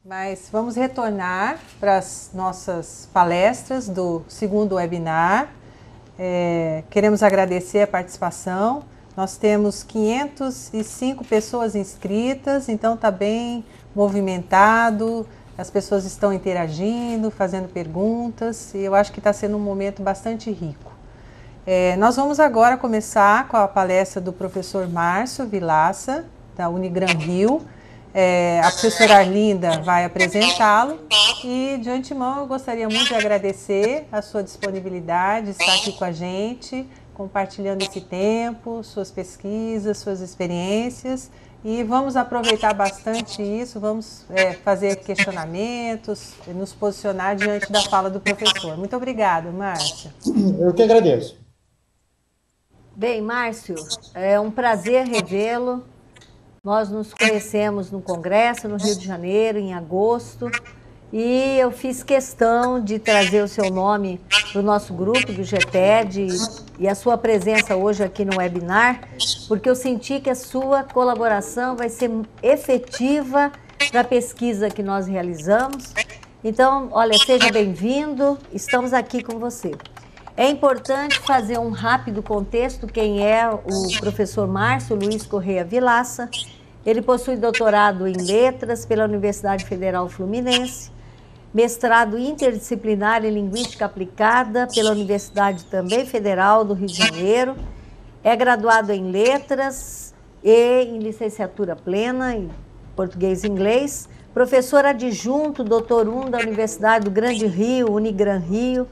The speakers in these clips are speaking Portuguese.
Mas vamos retornar para as nossas palestras do segundo webinar. Queremos agradecer a participação. Nós temos 505 pessoas inscritas, então está bem movimentado, as pessoas estão interagindo, fazendo perguntas, e eu acho que está sendo um momento bastante rico. Nós vamos agora começar com a palestra do professor Márcio Vilaça, da Unigran Rio. A professora Arlinda vai apresentá-lo e, de antemão, eu gostaria muito de agradecer a sua disponibilidade, estar aqui com a gente, compartilhando esse tempo, suas pesquisas, suas experiências, e vamos aproveitar bastante isso, vamos fazer questionamentos, nos posicionar diante da fala do professor. Muito obrigada, Márcio. Eu que agradeço. Bem, Márcio, é um prazer revê-lo. Nós nos conhecemos no Congresso, no Rio de Janeiro, em agosto, e eu fiz questão de trazer o seu nome para o nosso grupo do GTED e a sua presença hoje aqui no webinar, porque eu senti que a sua colaboração vai ser efetiva para a pesquisa que nós realizamos. Então, olha, seja bem-vindo, estamos aqui com você. É importante fazer um rápido contexto, quem é o professor Márcio Luiz Correia Vilaça. Ele possui doutorado em Letras pela Universidade Federal Fluminense, mestrado interdisciplinar em Linguística Aplicada pela Universidade também Federal do Rio de Janeiro, é graduado em Letras e em Licenciatura Plena em Português e Inglês, professor adjunto Dr. 1 da Universidade do Grande Rio, Unigran Rio,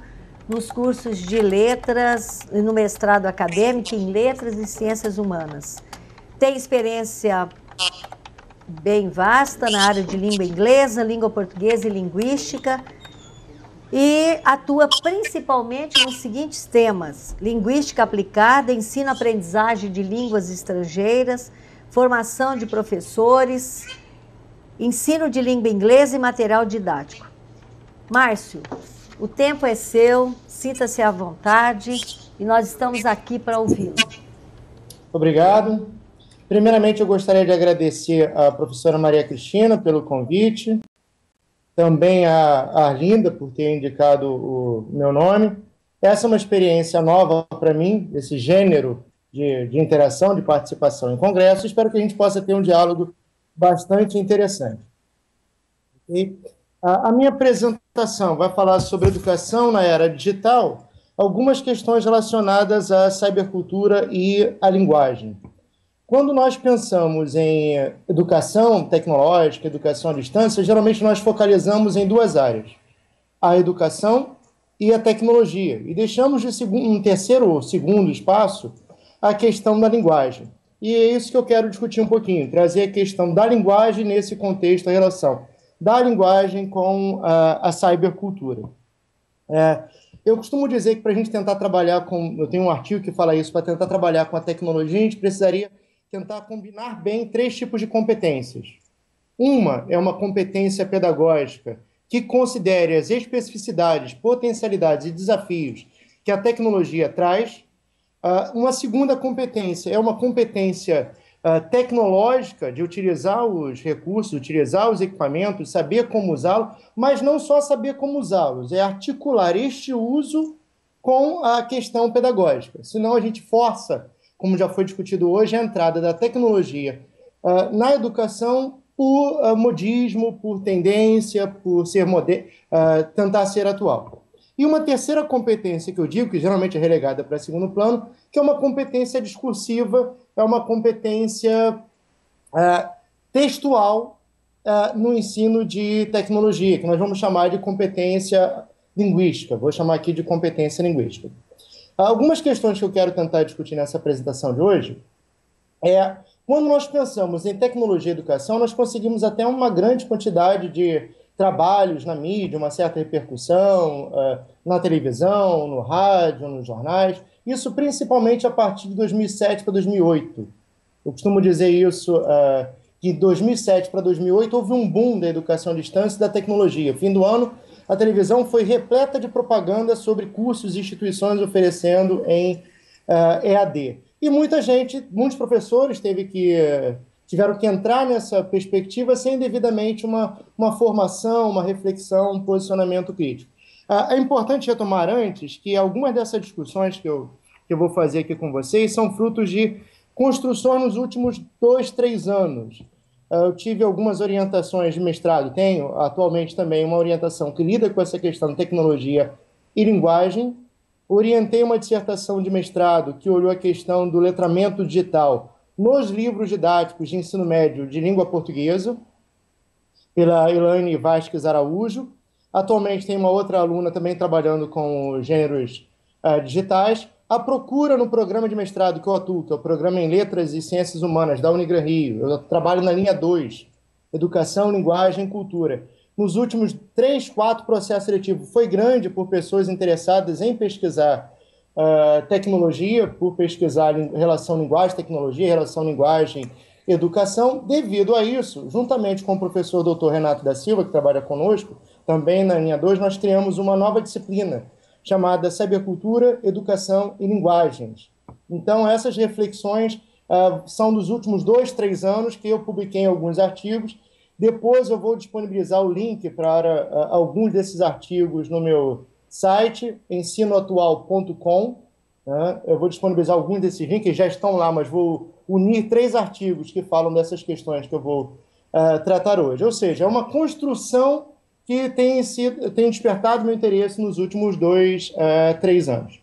nos cursos de Letras e no mestrado acadêmico em Letras e Ciências Humanas. Tem experiência bem vasta na área de língua inglesa, língua portuguesa e linguística, e atua principalmente nos seguintes temas: linguística aplicada, ensino-aprendizagem de línguas estrangeiras, formação de professores, ensino de língua inglesa e material didático. Márcio, o tempo é seu, sinta-se à vontade e nós estamos aqui para ouvi-lo. Obrigado. Primeiramente, eu gostaria de agradecer à professora Maria Cristina pelo convite, também a Arlinda por ter indicado o meu nome. Essa é uma experiência nova para mim, esse gênero de interação, de participação em congresso. Espero que a gente possa ter um diálogo bastante interessante. E a minha apresentação vai falar sobre educação na era digital, algumas questões relacionadas à cybercultura e à linguagem. Quando nós pensamos em educação tecnológica, educação à distância, geralmente nós focalizamos em duas áreas, a educação e a tecnologia, e deixamos de um terceiro ou segundo espaço a questão da linguagem. E é isso que eu quero discutir um pouquinho, trazer a questão da linguagem nesse contexto, a relação da linguagem com a cybercultura. Eu costumo dizer que para a gente tentar trabalhar com... Eu tenho um artigo que fala isso, para tentar trabalhar com a tecnologia, a gente precisaria tentar combinar bem três tipos de competências. Uma é uma competência pedagógica que considere as especificidades, potencialidades e desafios que a tecnologia traz. Uma segunda competência é uma competência tecnológica, de utilizar os recursos, utilizar os equipamentos, saber como usá-los, mas não só saber como usá-los, é articular este uso com a questão pedagógica. Senão a gente força, como já foi discutido hoje, a entrada da tecnologia na educação por modismo, por tendência, por ser tentar ser atual. E uma terceira competência que eu digo, que geralmente é relegada para segundo plano, que é uma competência discursiva, é uma competência textual no ensino de tecnologia, que nós vamos chamar de competência linguística. Vou chamar aqui de competência linguística. Algumas questões que eu quero tentar discutir nessa apresentação de hoje quando nós pensamos em tecnologia e educação, nós conseguimos até uma grande quantidade de trabalhos na mídia, uma certa repercussão na televisão, no rádio, nos jornais, isso principalmente a partir de 2007 para 2008. Eu costumo dizer isso, que de 2007 para 2008 houve um boom da educação à distância e da tecnologia. Fim do ano, a televisão foi repleta de propaganda sobre cursos e instituições oferecendo em EAD. E muita gente, muitos professores teve que tiveram que entrar nessa perspectiva sem devidamente uma formação, uma reflexão, um posicionamento crítico. É importante retomar antes que algumas dessas discussões que eu vou fazer aqui com vocês são frutos de construções nos últimos 2, 3 anos. Eu tive algumas orientações de mestrado, tenho atualmente também uma orientação que lida com essa questão de tecnologia e linguagem. Orientei uma dissertação de mestrado que olhou a questão do letramento digital nos livros didáticos de ensino médio de língua portuguesa, pela Elaine Vasques Araújo. Atualmente tem uma outra aluna também trabalhando com gêneros digitais. A procura no programa de mestrado que eu atuo, que é o Programa em Letras e Ciências Humanas da Unigran Rio, eu trabalho na linha 2, Educação, Linguagem e Cultura. Nos últimos 3, 4 processos seletivos foi grande por pessoas interessadas em pesquisar tecnologia, por pesquisar relação linguagem-tecnologia, relação linguagem-educação. Devido a isso, juntamente com o professor Dr. Renato da Silva, que trabalha conosco, também na linha 2, nós criamos uma nova disciplina chamada Cybercultura, Educação e Linguagens. Então, essas reflexões são dos últimos 2, 3 anos que eu publiquei alguns artigos. Depois eu vou disponibilizar o link para alguns desses artigos no meu site, ensinoatual.com. Né? Eu vou disponibilizar alguns desses links, já estão lá, mas vou unir 3 artigos que falam dessas questões que eu vou tratar hoje. Ou seja, é uma construção que tem despertado meu interesse nos últimos 2, 3 anos.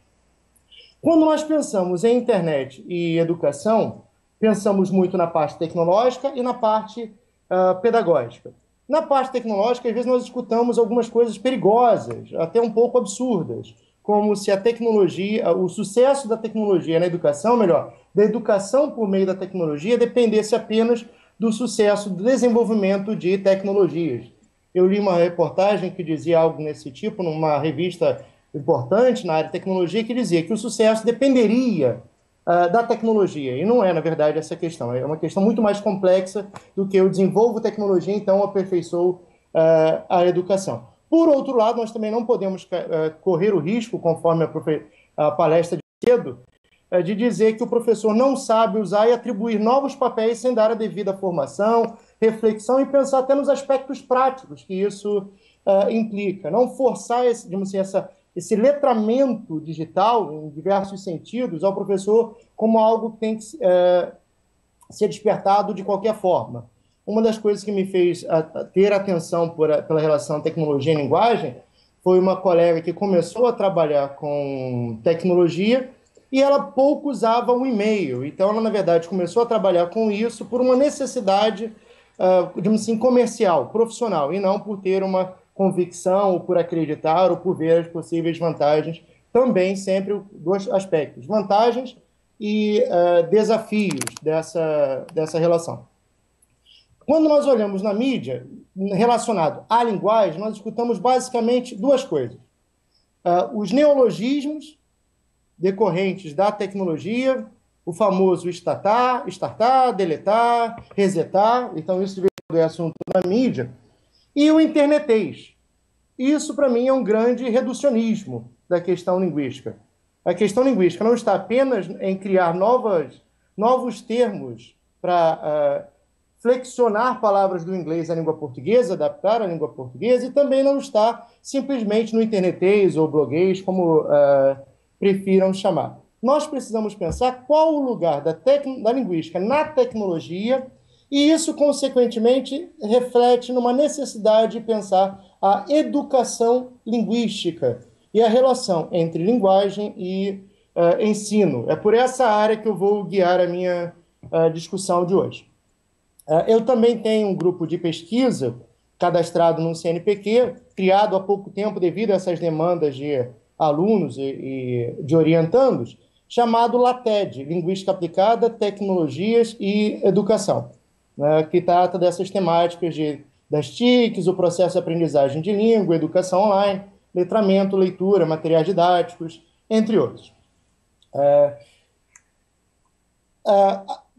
Quando nós pensamos em internet e educação, pensamos muito na parte tecnológica e na parte pedagógica. Na parte tecnológica, às vezes nós escutamos algumas coisas perigosas, até um pouco absurdas, como se a tecnologia, o sucesso da tecnologia na educação, melhor, da educação por meio da tecnologia, dependesse apenas do sucesso do desenvolvimento de tecnologias. Eu li uma reportagem que dizia algo nesse tipo, numa revista importante na área de tecnologia, que dizia que o sucesso dependeria da tecnologia. E não é, na verdade, essa questão. É uma questão muito mais complexa do que eu desenvolvo tecnologia, então aperfeiçoo a educação. Por outro lado, nós também não podemos correr o risco, conforme a palestra de cedo, de dizer que o professor não sabe usar e atribuir novos papéis sem dar a devida formação, reflexão e pensar até nos aspectos práticos que isso implica. Não forçar esse letramento digital, em diversos sentidos, ao professor como algo que tem que ser despertado de qualquer forma. Uma das coisas que me fez ter atenção pela relação tecnologia e linguagem foi uma colega que começou a trabalhar com tecnologia e ela pouco usava o e-mail. Então, ela, na verdade, começou a trabalhar com isso por uma necessidade, digamos assim, comercial, profissional, e não por ter uma convicção, ou por acreditar, ou por ver as possíveis vantagens. Também sempre 2 aspectos, vantagens e desafios dessa relação. Quando nós olhamos na mídia, relacionado à linguagem, nós escutamos basicamente 2 coisas. Os neologismos decorrentes da tecnologia, o famoso startar, deletar, resetar, então isso é assunto na mídia, e o internetês. Isso, para mim, é um grande reducionismo da questão linguística. A questão linguística não está apenas em criar novos termos para flexionar palavras do inglês à língua portuguesa, adaptar à língua portuguesa, e também não está simplesmente no internetês ou bloguês, como prefiram chamar. Nós precisamos pensar qual o lugar da linguística na tecnologia, e isso, consequentemente, reflete numa necessidade de pensar a educação linguística e a relação entre linguagem e ensino. É por essa área que eu vou guiar a minha discussão de hoje. Eu também tenho um grupo de pesquisa cadastrado no CNPq, criado há pouco tempo devido a essas demandas de alunos e de orientandos, chamado LATED, Linguística Aplicada, Tecnologias e Educação, né, que trata dessas temáticas das TICs, o processo de aprendizagem de língua, educação online, letramento, leitura, materiais didáticos, entre outros.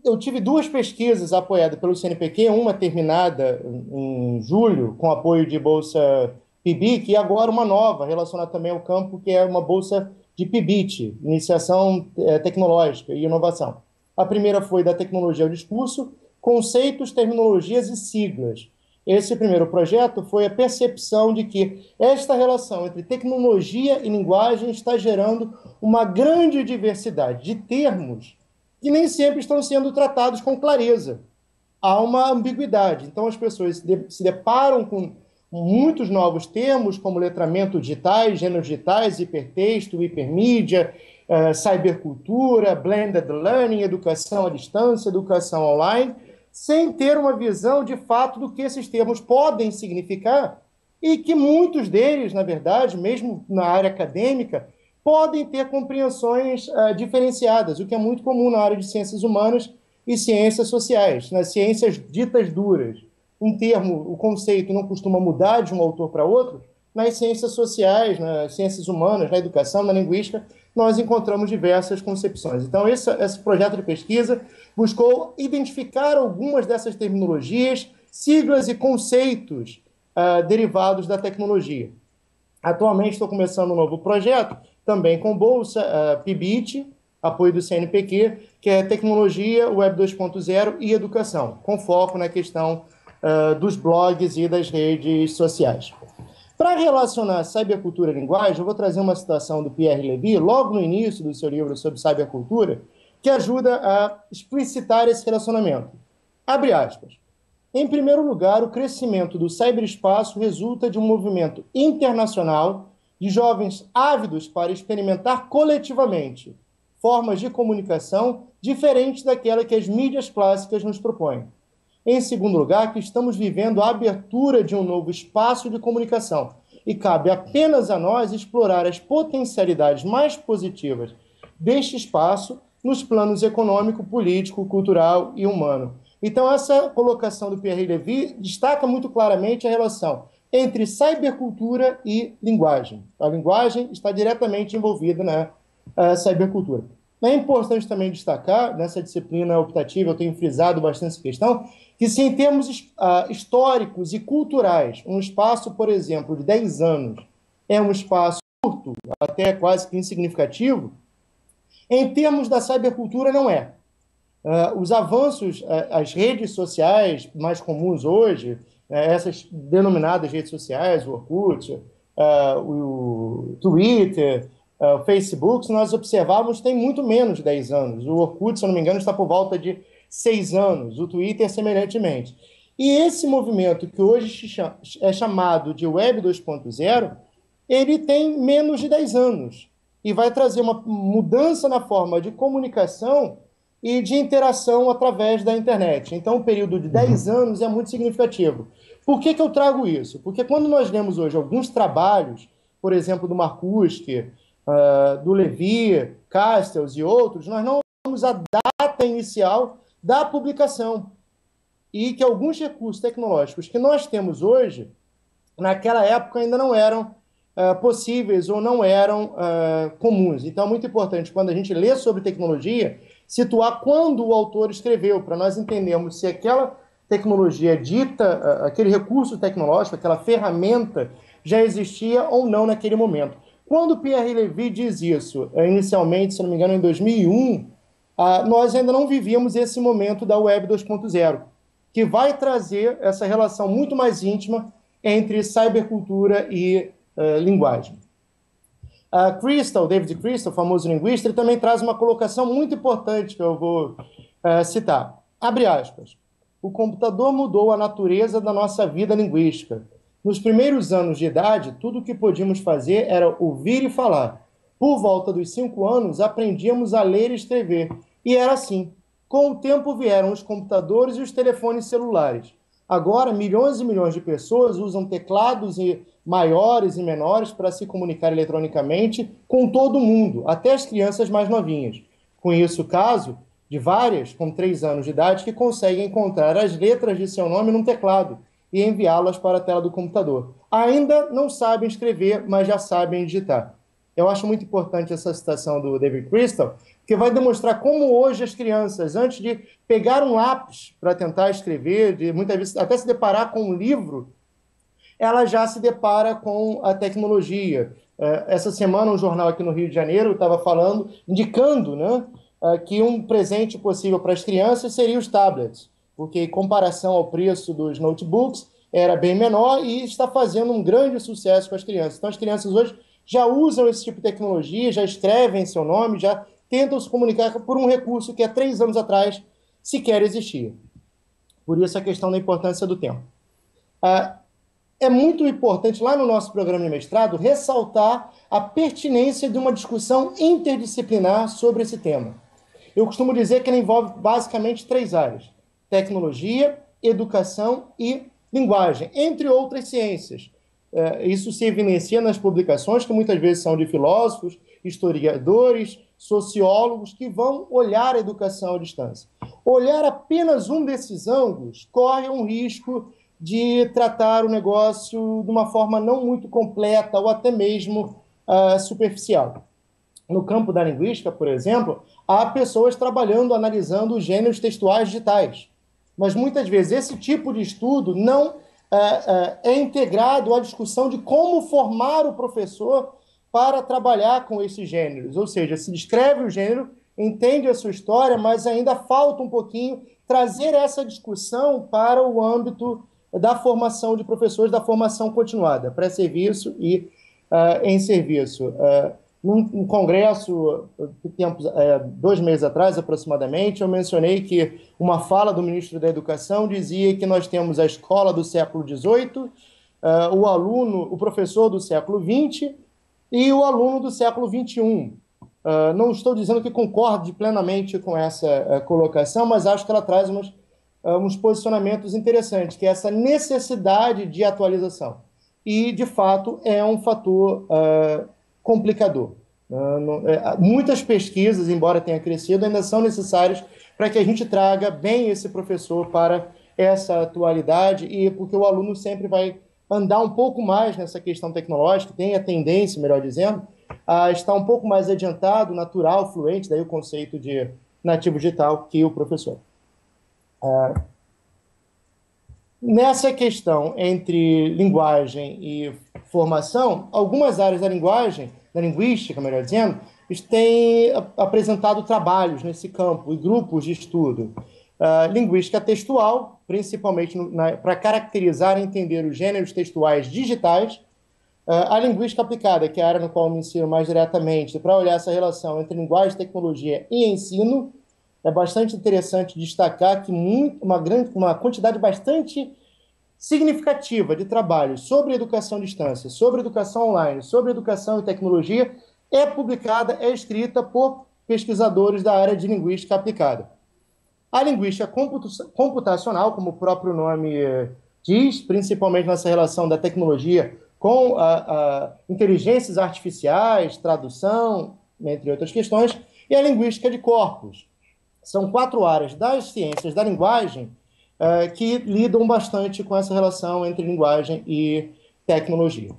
Eu tive 2 pesquisas apoiadas pelo CNPq, uma terminada em julho, com apoio de bolsa PIBIC, e agora uma nova, relacionada também ao campo, que é uma bolsa de PIBIT, Iniciação Tecnológica e Inovação. A primeira foi da Tecnologia ao Discurso, conceitos, terminologias e siglas. Esse primeiro projeto foi a percepção de que esta relação entre tecnologia e linguagem está gerando uma grande diversidade de termos que nem sempre estão sendo tratados com clareza. Há uma ambiguidade. Então, as pessoas se deparam com muitos novos termos, como letramento digitais, gêneros digitais, hipertexto, hipermídia, cybercultura, blended learning, educação à distância, educação online, sem ter uma visão de fato do que esses termos podem significar e que muitos deles, na verdade, mesmo na área acadêmica, podem ter compreensões diferenciadas, o que é muito comum na área de ciências humanas e ciências sociais, nas ciências ditas duras. Um termo, o conceito não costuma mudar de um autor para outro. Nas ciências sociais, nas ciências humanas, na educação, na linguística, nós encontramos diversas concepções. Então, esse projeto de pesquisa buscou identificar algumas dessas terminologias, siglas e conceitos derivados da tecnologia. Atualmente, estou começando um novo projeto, também com bolsa, PIBIT, apoio do CNPq, que é Tecnologia, Web 2.0 e Educação, com foco na questão dos blogs e das redes sociais. Para relacionar cybercultura e linguagem, eu vou trazer uma citação do Pierre Levy, logo no início do seu livro sobre cybercultura, que ajuda a explicitar esse relacionamento. Abre aspas. Em primeiro lugar, o crescimento do cyberespaço resulta de um movimento internacional de jovens ávidos para experimentar coletivamente formas de comunicação diferentes daquela que as mídias clássicas nos propõem. Em segundo lugar, que estamos vivendo a abertura de um novo espaço de comunicação e cabe apenas a nós explorar as potencialidades mais positivas deste espaço nos planos econômico, político, cultural e humano. Então, essa colocação do Pierre Levy destaca muito claramente a relação entre cybercultura e linguagem. A linguagem está diretamente envolvida na cybercultura. É importante também destacar, nessa disciplina optativa, eu tenho frisado bastante essa questão, que se em termos históricos e culturais, um espaço, por exemplo, de 10 anos é um espaço curto, até quase que insignificativo, em termos da cybercultura não é. Os avanços, as redes sociais mais comuns hoje, essas denominadas redes sociais, o Orkut, o Twitter, o Facebook, se nós observarmos, tem muito menos de 10 anos. O Orkut, se eu não me engano, está por volta de 6 anos. O Twitter, semelhantemente. E esse movimento, que hoje é chamado de Web 2.0, ele tem menos de 10 anos. E vai trazer uma mudança na forma de comunicação e de interação através da internet. Então, o período de 10 anos é muito significativo. Por que eu trago isso? Porque quando nós lemos hoje alguns trabalhos, por exemplo, do Marcuse, do Levy, Castells e outros, nós não temos a data inicial da publicação e que alguns recursos tecnológicos que nós temos hoje, naquela época ainda não eram possíveis ou não eram comuns. Então é muito importante, quando a gente lê sobre tecnologia, situar quando o autor escreveu, para nós entendermos se aquela tecnologia dita, aquele recurso tecnológico, aquela ferramenta, já existia ou não naquele momento. Quando Pierre Levy diz isso, inicialmente, se não me engano, em 2001, nós ainda não vivíamos esse momento da Web 2.0, que vai trazer essa relação muito mais íntima entre cybercultura e linguagem. David Crystal, famoso linguista, ele também traz uma colocação muito importante que eu vou citar. Abre aspas. O computador mudou a natureza da nossa vida linguística. Nos primeiros anos de idade, tudo o que podíamos fazer era ouvir e falar. Por volta dos 5 anos, aprendíamos a ler e escrever. E era assim. Com o tempo vieram os computadores e os telefones celulares. Agora, milhões e milhões de pessoas usam teclados maiores e menores para se comunicar eletronicamente com todo mundo, até as crianças mais novinhas. Conheço o caso de várias, com 3 anos de idade, que conseguem encontrar as letras de seu nome num teclado e enviá-las para a tela do computador. Ainda não sabem escrever, mas já sabem digitar. Eu acho muito importante essa citação do David Crystal, que vai demonstrar como hoje as crianças, antes de pegar um lápis para tentar escrever, de muitas vezes até se deparar com um livro, ela já se depara com a tecnologia. Essa semana, um jornal aqui no Rio de Janeiro estava falando, indicando, né, que um presente possível para as crianças seria os tablets. porque em comparação ao preço dos notebooks, era bem menor e está fazendo um grande sucesso com as crianças. Então, as crianças hoje já usam esse tipo de tecnologia, já escrevem seu nome, já tentam se comunicar por um recurso que há 3 anos atrás sequer existia. Por isso a questão da importância do tempo. É muito importante, lá no nosso programa de mestrado, ressaltar a pertinência de uma discussão interdisciplinar sobre esse tema. Eu costumo dizer que ele envolve basicamente 3 áreas: tecnologia, educação e linguagem, entre outras ciências. Isso se evidencia nas publicações, que muitas vezes são de filósofos, historiadores, sociólogos, que vão olhar a educação à distância. Olhar apenas um desses ângulos corre um risco de tratar o negócio de uma forma não muito completa ou até mesmo superficial. No campo da linguística, por exemplo, há pessoas trabalhando, analisando os gêneros textuais digitais. Mas muitas vezes esse tipo de estudo não é integrado à discussão de como formar o professor para trabalhar com esses gêneros. Ou seja, se descreve o gênero, entende a sua história, mas ainda falta um pouquinho trazer essa discussão para o âmbito da formação de professores, da formação continuada, pré-serviço e em serviço. Num congresso, 2 meses atrás, aproximadamente, eu mencionei que uma fala do ministro da Educação dizia que nós temos a escola do século XVIII, o professor do século XX e o aluno do século XXI. Não estou dizendo que concordo plenamente com essa colocação, mas acho que ela traz uns posicionamentos interessantes, que é essa necessidade de atualização. E, de fato, é um fator complicador. Muitas pesquisas, embora tenha crescido, ainda são necessárias para que a gente traga bem esse professor para essa atualidade, e porque o aluno sempre vai andar um pouco mais nessa questão tecnológica, tem a tendência, melhor dizendo, a estar um pouco mais adiantado, natural, fluente, daí o conceito de nativo digital, que o professor. Nessa questão entre linguagem e formação, algumas áreas da linguagem, da linguística, melhor dizendo, têm apresentado trabalhos nesse campo e grupos de estudo. Linguística textual, principalmente para caracterizar e entender os gêneros textuais digitais. A linguística aplicada, que é a área no qual eu me insiro mais diretamente, para olhar essa relação entre linguagem, tecnologia e ensino. É bastante interessante destacar que uma quantidade bastante significativa de trabalhos sobre educação à distância, sobre educação online, sobre educação e tecnologia é publicada, é escrita por pesquisadores da área de linguística aplicada. A linguística computacional, como o próprio nome diz, principalmente nessa relação da tecnologia com inteligências artificiais, tradução, entre outras questões, e a linguística de corpos. São 4 áreas das ciências da linguagem que lidam bastante com essa relação entre linguagem e tecnologia.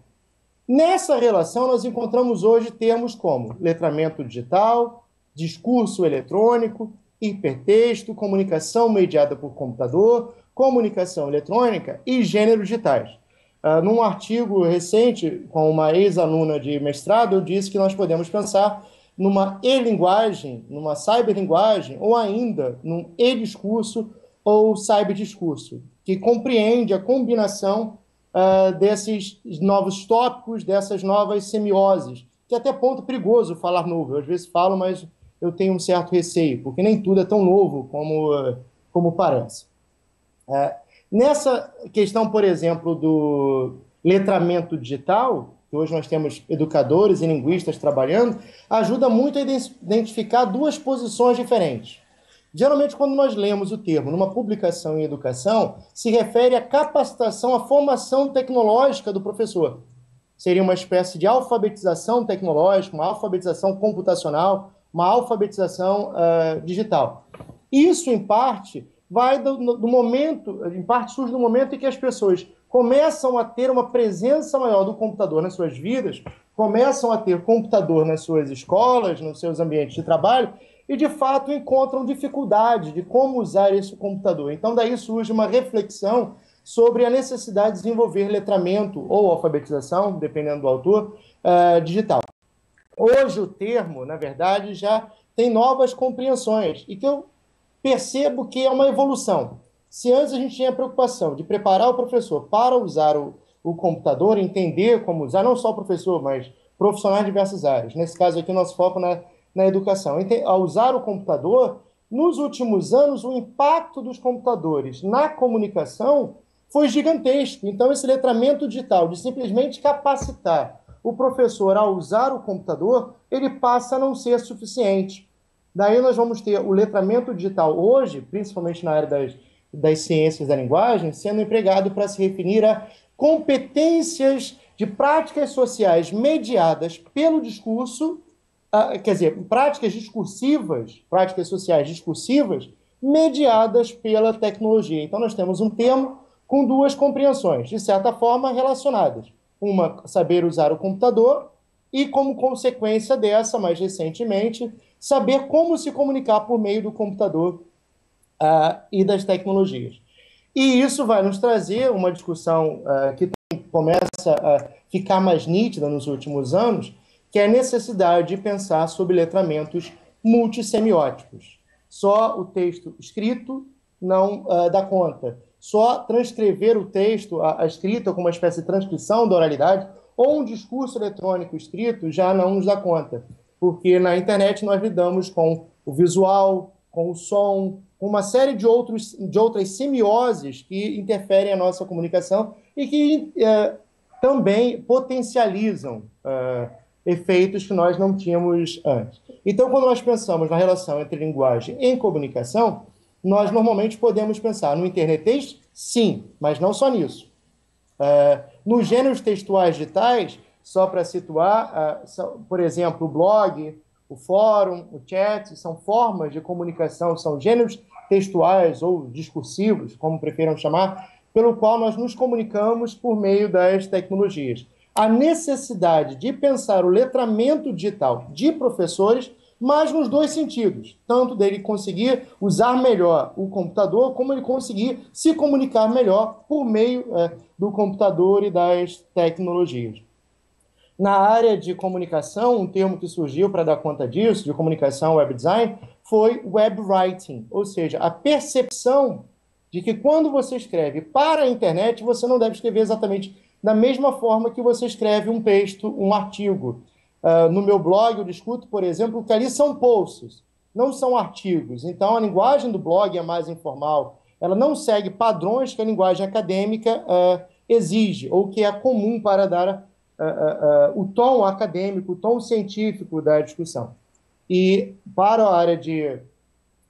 Nessa relação, nós encontramos hoje termos como letramento digital, discurso eletrônico, hipertexto, comunicação mediada por computador, comunicação eletrônica e gêneros digitais. Num artigo recente, com uma ex-aluna de mestrado, eu disse que nós podemos pensar numa e-linguagem, numa cyberlinguagem, ou ainda num e-discurso ou cyberdiscurso, que compreende a combinação desses novos tópicos, dessas novas semioses, que até ponto perigoso falar novo. Eu às vezes falo, mas eu tenho um certo receio, porque nem tudo é tão novo como parece. Nessa questão, por exemplo, do letramento digital, que hoje nós temos educadores e linguistas trabalhando, ajuda muito a identificar 2 posições diferentes. Geralmente, quando nós lemos o termo numa publicação em educação, se refere à capacitação, à formação tecnológica do professor. Seria uma espécie de alfabetização tecnológica, uma alfabetização computacional, uma alfabetização digital. Isso, em parte, surge do momento em que as pessoas começam a ter uma presença maior do computador nas suas vidas, começam a ter computador nas suas escolas, nos seus ambientes de trabalho, e, de fato, encontram dificuldade de como usar esse computador. Então, daí surge uma reflexão sobre a necessidade de desenvolver letramento ou alfabetização, dependendo do autor, digital. Hoje, o termo, na verdade, já tem novas compreensões, e que eu percebo que é uma evolução. Se antes a gente tinha a preocupação de preparar o professor para usar o computador, entender como usar, não só o professor, mas profissionais de diversas áreas. Nesse caso aqui, o nosso foco na educação. Ao usar o computador, nos últimos anos, o impacto dos computadores na comunicação foi gigantesco. Então, esse letramento digital, de simplesmente capacitar o professor a usar o computador, ele passa a não ser suficiente. Daí nós vamos ter o letramento digital hoje, principalmente na área das ciências da linguagem, sendo empregado para se referir a competências de práticas sociais mediadas pelo discurso, quer dizer, práticas sociais discursivas mediadas pela tecnologia. Então, nós temos um termo com duas compreensões, de certa forma, relacionadas. Uma, saber usar o computador, e, como consequência dessa, mais recentemente, saber como se comunicar por meio do computador e das tecnologias. E isso vai nos trazer uma discussão que começa a ficar mais nítida nos últimos anos, que é a necessidade de pensar sobre letramentos multissemióticos. Só o texto escrito não dá conta. Só transcrever o texto, a escrita, como uma espécie de transcrição da oralidade, ou um discurso eletrônico escrito, já não nos dá conta. Porque na internet nós lidamos com o visual, com o som, com uma série de outras semioses que interferem a nossa comunicação e que também potencializam efeitos que nós não tínhamos antes. Então, quando nós pensamos na relação entre linguagem e comunicação, nós normalmente podemos pensar no internet, sim, mas não só nisso. Nos gêneros textuais digitais, só para situar, por exemplo, o blog, o fórum, o chat, são formas de comunicação, são gêneros textuais ou discursivos, como prefiram chamar, pelo qual nós nos comunicamos por meio das tecnologias. A necessidade de pensar o letramento digital de professores, mas nos dois sentidos, tanto dele conseguir usar melhor o computador, como ele conseguir se comunicar melhor por meio do computador e das tecnologias. Na área de comunicação, um termo que surgiu para dar conta disso, de comunicação web design, foi web writing, ou seja, a percepção de que quando você escreve para a internet, você não deve escrever exatamente da mesma forma que você escreve um texto, um artigo. No meu blog, eu discuto, por exemplo, que ali são posts, não são artigos. Então, a linguagem do blog é mais informal. Ela não segue padrões que a linguagem acadêmica exige, ou que é comum para dar o tom acadêmico, o tom científico da discussão. E, para a área de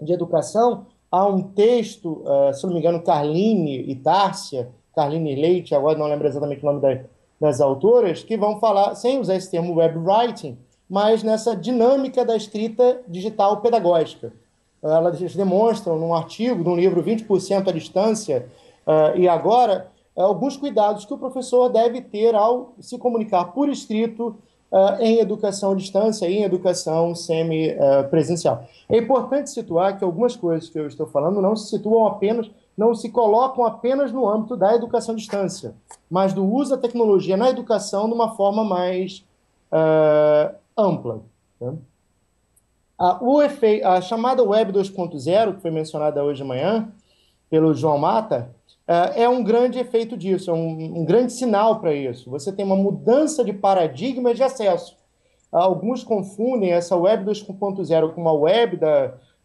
educação, há um texto, se não me engano, Carline e Tárcia, Carline Leite, agora não lembro exatamente o nome das autoras, que vão falar, sem usar esse termo web writing, mas nessa dinâmica da escrita digital pedagógica. Elas demonstram num artigo, num livro 20% à distância, e agora, alguns cuidados que o professor deve ter ao se comunicar por escrito em educação à distância e em educação semi-presencial. É importante situar que algumas coisas que eu estou falando não se colocam apenas no âmbito da educação à distância, mas do uso da tecnologia na educação de uma forma mais ampla. Né? A chamada Web 2.0, que foi mencionada hoje de manhã pelo João Mata, é um grande efeito disso, é um grande sinal para isso. Você tem uma mudança de paradigma de acesso. Alguns confundem essa Web 2.0 com uma web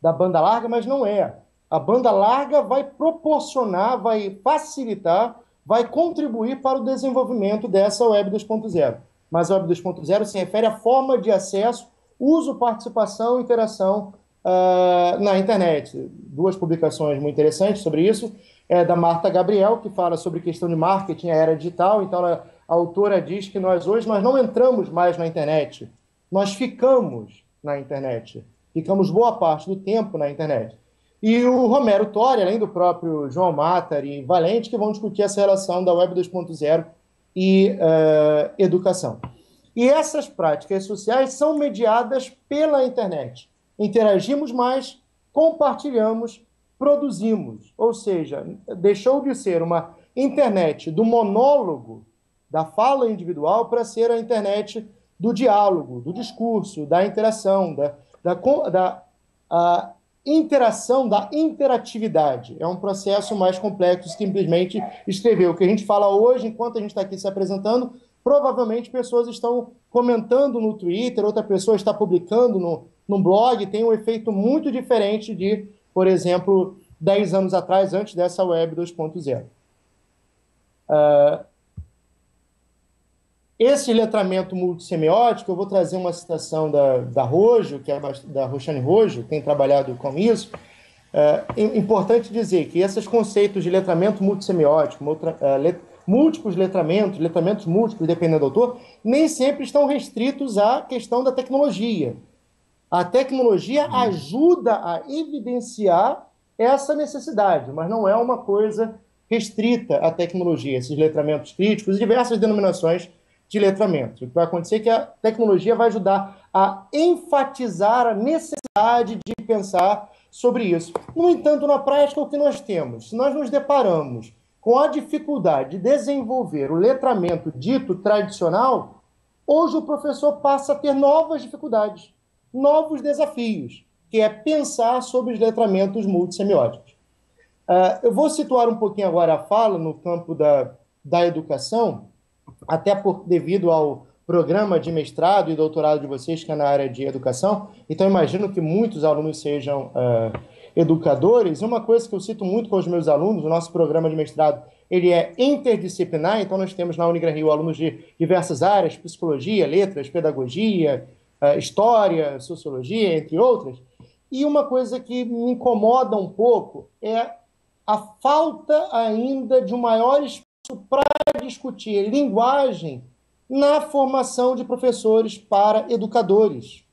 da banda larga, mas não é. A banda larga vai proporcionar, vai facilitar, vai contribuir para o desenvolvimento dessa Web 2.0. Mas a Web 2.0 se refere à forma de acesso, uso, participação e interação na internet. Duas publicações muito interessantes sobre isso. É da Marta Gabriel, que fala sobre questão de marketing, a era digital. Então, a autora diz que hoje nós não entramos mais na internet, nós ficamos na internet. Ficamos boa parte do tempo na internet. E o Romero Torre, além do próprio João Mata e Valente, que vão discutir essa relação da Web 2.0 e educação. E essas práticas sociais são mediadas pela internet. Interagimos mais, compartilhamos, produzimos, ou seja, deixou de ser uma internet do monólogo, da fala individual, para ser a internet do diálogo, do discurso, da interação, interação, da interatividade. É um processo mais complexo que simplesmente escrever. O que a gente fala hoje, enquanto a gente está aqui se apresentando, provavelmente pessoas estão comentando no Twitter, outra pessoa está publicando no blog, tem um efeito muito diferente de, por exemplo, 10 anos atrás, antes dessa Web 2.0. Esse letramento multissemiótico, eu vou trazer uma citação da Rojo, que é da Roxane Rojo, que tem trabalhado com isso. É importante dizer que esses conceitos de letramento multissemiótico, múltiplos letramentos múltiplos, dependendo do autor, nem sempre estão restritos à questão da tecnologia. A tecnologia ajuda a evidenciar essa necessidade, mas não é uma coisa restrita à tecnologia, esses letramentos críticos e diversas denominações de letramento. O que vai acontecer é que a tecnologia vai ajudar a enfatizar a necessidade de pensar sobre isso. No entanto, na prática, o que nós temos? Se nós nos deparamos com a dificuldade de desenvolver o letramento dito tradicional, hoje o professor passa a ter novas dificuldades, novos desafios, que é pensar sobre os letramentos multissemióticos. Eu vou situar um pouquinho agora a fala no campo da educação, até devido ao programa de mestrado e doutorado de vocês, que é na área de educação. Então, imagino que muitos alunos sejam educadores. Uma coisa que eu cito muito com os meus alunos, o nosso programa de mestrado, ele é interdisciplinar, então nós temos na Unigran Rio alunos de diversas áreas, psicologia, letras, pedagogia, história, sociologia, entre outras. E uma coisa que me incomoda um pouco é a falta ainda de um maior espaço para discutir linguagem na formação de professores para educadores.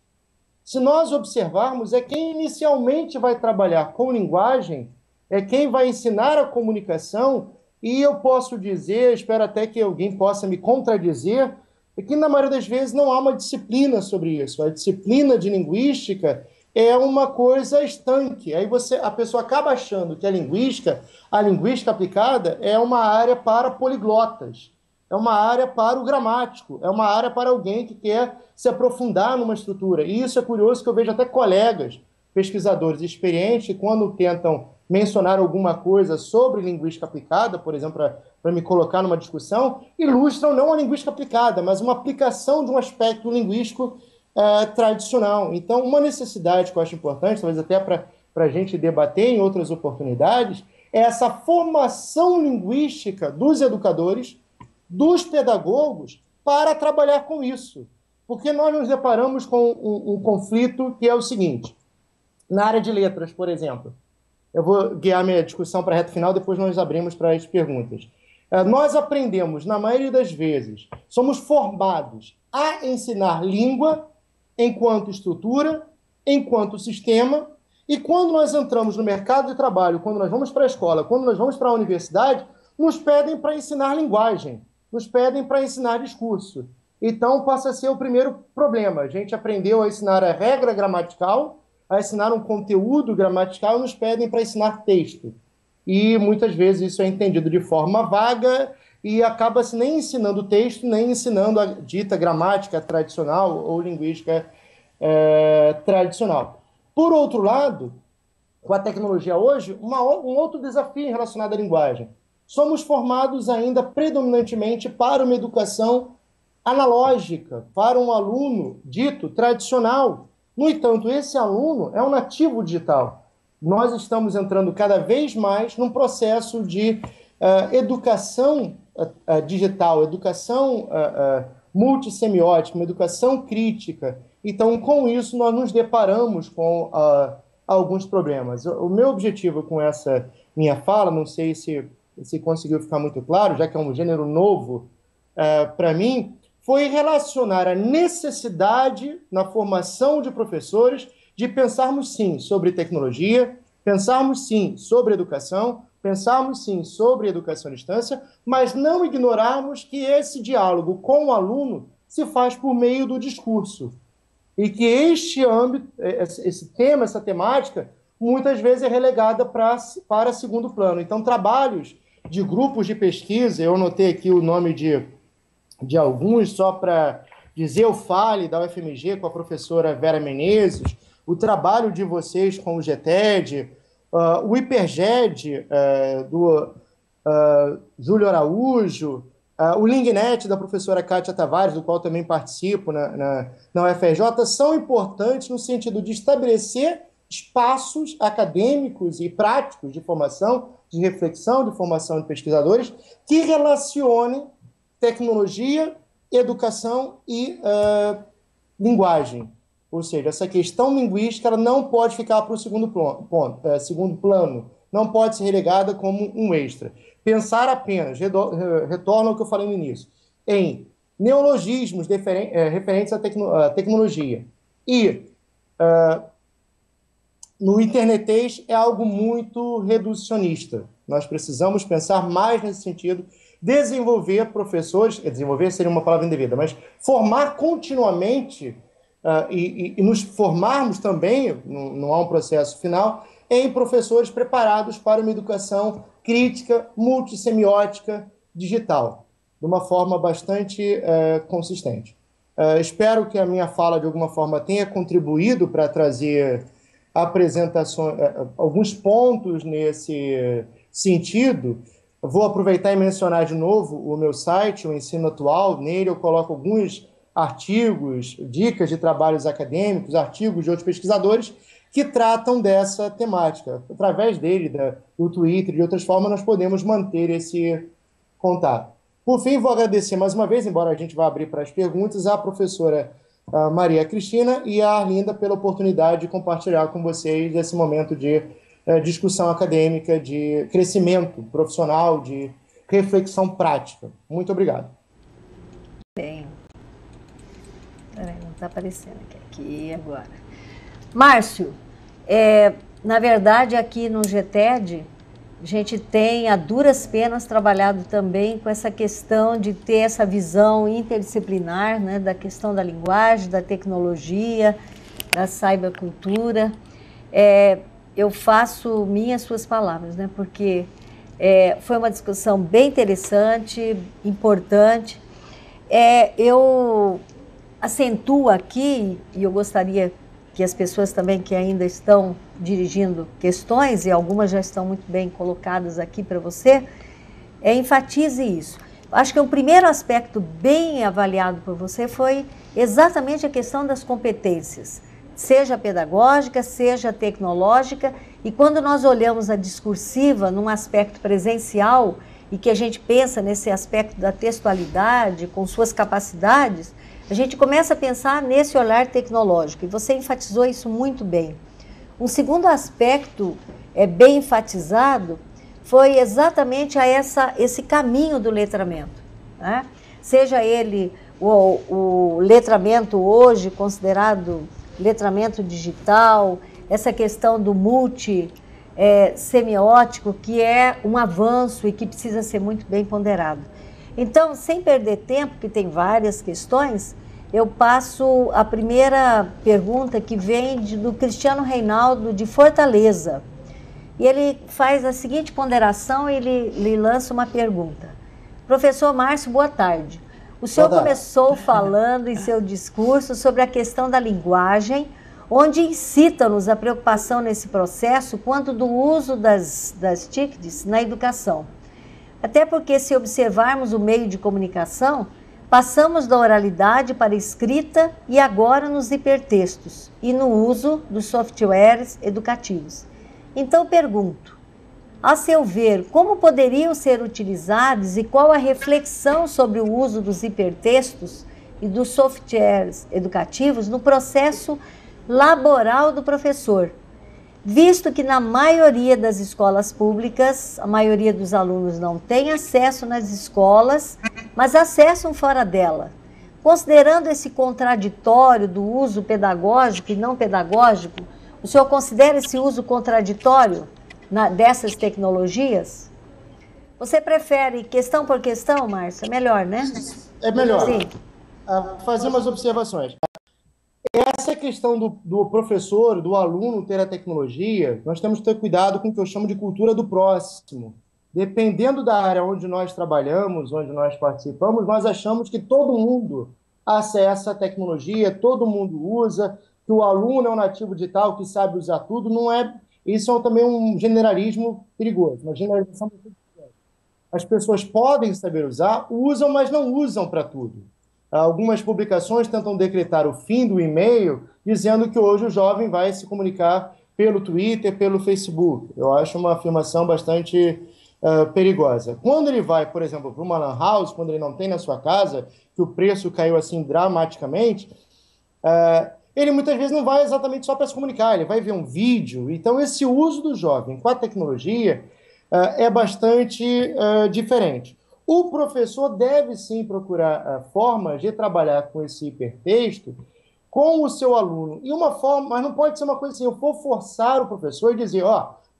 Se nós observarmos, é quem inicialmente vai trabalhar com linguagem, é quem vai ensinar a comunicação, e eu posso dizer, espero até que alguém possa me contradizer, é que na maioria das vezes não há uma disciplina sobre isso. A disciplina de linguística é uma coisa estanque. Aí a pessoa acaba achando que a linguística aplicada é uma área para poliglotas, é uma área para o gramático, é uma área para alguém que quer se aprofundar numa estrutura. E isso é curioso, que eu vejo até colegas, pesquisadores experientes, quando tentam mencionar alguma coisa sobre linguística aplicada, por exemplo, para me colocar numa discussão, ilustram não a linguística aplicada, mas uma aplicação de um aspecto linguístico tradicional. Então, uma necessidade que eu acho importante, talvez até para a gente debater em outras oportunidades, é essa formação linguística dos educadores, dos pedagogos, para trabalhar com isso. Porque nós nos deparamos com um conflito que é o seguinte: na área de letras, por exemplo, eu vou guiar minha discussão para a reta final, depois nós abrimos para as perguntas. Nós aprendemos, na maioria das vezes, somos formados a ensinar língua enquanto estrutura, enquanto sistema, e quando nós entramos no mercado de trabalho, quando nós vamos para a escola, quando nós vamos para a universidade, nos pedem para ensinar linguagem, nos pedem para ensinar discurso. Então, passa a ser o primeiro problema. A gente aprendeu a ensinar a regra gramatical, a ensinar um conteúdo gramatical, e nos pedem para ensinar texto. E muitas vezes isso é entendido de forma vaga e acaba-se nem ensinando texto, nem ensinando a dita gramática tradicional ou linguística tradicional. Por outro lado, com a tecnologia hoje, um outro desafio relacionado à linguagem. Somos formados ainda predominantemente para uma educação analógica, para um aluno dito tradicional. No entanto, esse aluno é um nativo digital. Nós estamos entrando cada vez mais num processo de educação digital, educação multissemiótica, uma educação crítica. Então, com isso, nós nos deparamos com alguns problemas. O meu objetivo com essa minha fala, não sei se conseguiu ficar muito claro, já que é um gênero novo para mim, foi relacionar a necessidade na formação de professores de pensarmos, sim, sobre tecnologia, pensarmos, sim, sobre educação, pensarmos, sim, sobre educação à distância, mas não ignorarmos que esse diálogo com o aluno se faz por meio do discurso. E que este âmbito, esse tema, essa temática, muitas vezes é relegada para segundo plano. Então, trabalhos de grupos de pesquisa, eu anotei aqui o nome de alguns, só para dizer o FALE da UFMG, com a professora Vera Menezes, o trabalho de vocês com o GTED, o Hiperged, do Júlio Araújo, o LingNet da professora Kátia Tavares, do qual também participo na UFRJ, são importantes no sentido de estabelecer espaços acadêmicos e práticos de formação, de reflexão, de formação de pesquisadores, que relacionem tecnologia, educação e linguagem. Ou seja, essa questão linguística ela não pode ficar para o segundo plano, não pode ser relegada como um extra. Pensar apenas, retorno ao que eu falei no início, em neologismos referentes à tecnologia e no internetês é algo muito reducionista. Nós precisamos pensar mais nesse sentido, desenvolver professores, desenvolver seria uma palavra indevida, mas formar continuamente e nos formarmos também, não há um processo final, em professores preparados para uma educação crítica, multissemiótica, digital, de uma forma bastante consistente. Espero que a minha fala, de alguma forma, tenha contribuído para trazer apresentações, alguns pontos nesse sentido. Vou aproveitar e mencionar de novo o meu site, o Ensino Atual. Nele eu coloco alguns artigos, dicas de trabalhos acadêmicos, artigos de outros pesquisadores que tratam dessa temática. Através dele, do Twitter e de outras formas, nós podemos manter esse contato. Por fim, vou agradecer mais uma vez, embora a gente vá abrir para as perguntas, à professora Maria Cristina e à Arlinda pela oportunidade de compartilhar com vocês esse momento de discussão acadêmica, de crescimento profissional, de reflexão prática. Muito obrigado. Bem, peraí, não está aparecendo aqui agora. Márcio, na verdade aqui no GTED a gente tem a duras penas trabalhado também com essa questão de ter essa visão interdisciplinar, né, da questão da linguagem, da tecnologia, da cybercultura. Eu faço minhas suas palavras, né, porque foi uma discussão bem interessante, importante. Eu acentuo aqui, e eu gostaria que as pessoas também que ainda estão dirigindo questões, e algumas já estão muito bem colocadas aqui para você, enfatize isso. Acho que o primeiro aspecto bem avaliado por você foi exatamente a questão das competências, seja pedagógica, seja tecnológica, e quando nós olhamos a discursiva num aspecto presencial, e que a gente pensa nesse aspecto da textualidade, com suas capacidades, a gente começa a pensar nesse olhar tecnológico, e você enfatizou isso muito bem. Um segundo aspecto bem enfatizado foi exatamente esse caminho do letramento, né? Seja ele o letramento hoje considerado letramento digital, essa questão do multissemiótico, que é um avanço e que precisa ser muito bem ponderado. Então, sem perder tempo, que tem várias questões, eu passo a primeira pergunta, que vem do Cristiano Reinaldo, de Fortaleza. E ele faz a seguinte ponderação, ele lança uma pergunta. Professor Márcio, boa tarde. O senhor começou falando em seu discurso sobre a questão da linguagem, onde incita-nos a preocupação nesse processo quanto do uso das TICs na educação. Até porque, se observarmos o meio de comunicação, passamos da oralidade para a escrita e agora nos hipertextos e no uso dos softwares educativos. Então, pergunto, a seu ver, como poderiam ser utilizados e qual a reflexão sobre o uso dos hipertextos e dos softwares educativos no processo laboral do professor, visto que na maioria das escolas públicas, a maioria dos alunos não tem acesso nas escolas, mas acessam fora dela. Considerando esse contraditório do uso pedagógico e não pedagógico, o senhor considera esse uso contraditório dessas tecnologias? Você prefere questão por questão, Márcia? É melhor, né? É melhor. Sim. Fazer umas observações. Essa questão do professor, do aluno ter a tecnologia, nós temos que ter cuidado com o que eu chamo de cultura do próximo. Dependendo da área onde nós trabalhamos, onde nós participamos, nós achamos que todo mundo acessa a tecnologia, todo mundo usa, que o aluno é um nativo digital, que sabe usar tudo, não é... Isso é também um generalismo perigoso, uma generalização muito perigosa. As pessoas podem saber usar, usam, mas não usam para tudo. Algumas publicações tentam decretar o fim do e-mail, dizendo que hoje o jovem vai se comunicar pelo Twitter, pelo Facebook. Eu acho uma afirmação bastante perigosa. Quando ele vai, por exemplo, para uma lan house, quando ele não tem na sua casa, que o preço caiu assim dramaticamente, ele muitas vezes não vai exatamente só para se comunicar, ele vai ver um vídeo. Então, esse uso do jovem com a tecnologia é bastante diferente. O professor deve sim procurar formas de trabalhar com esse hipertexto com o seu aluno. E uma forma, mas não pode ser uma coisa assim, eu vou forçar o professor e dizer,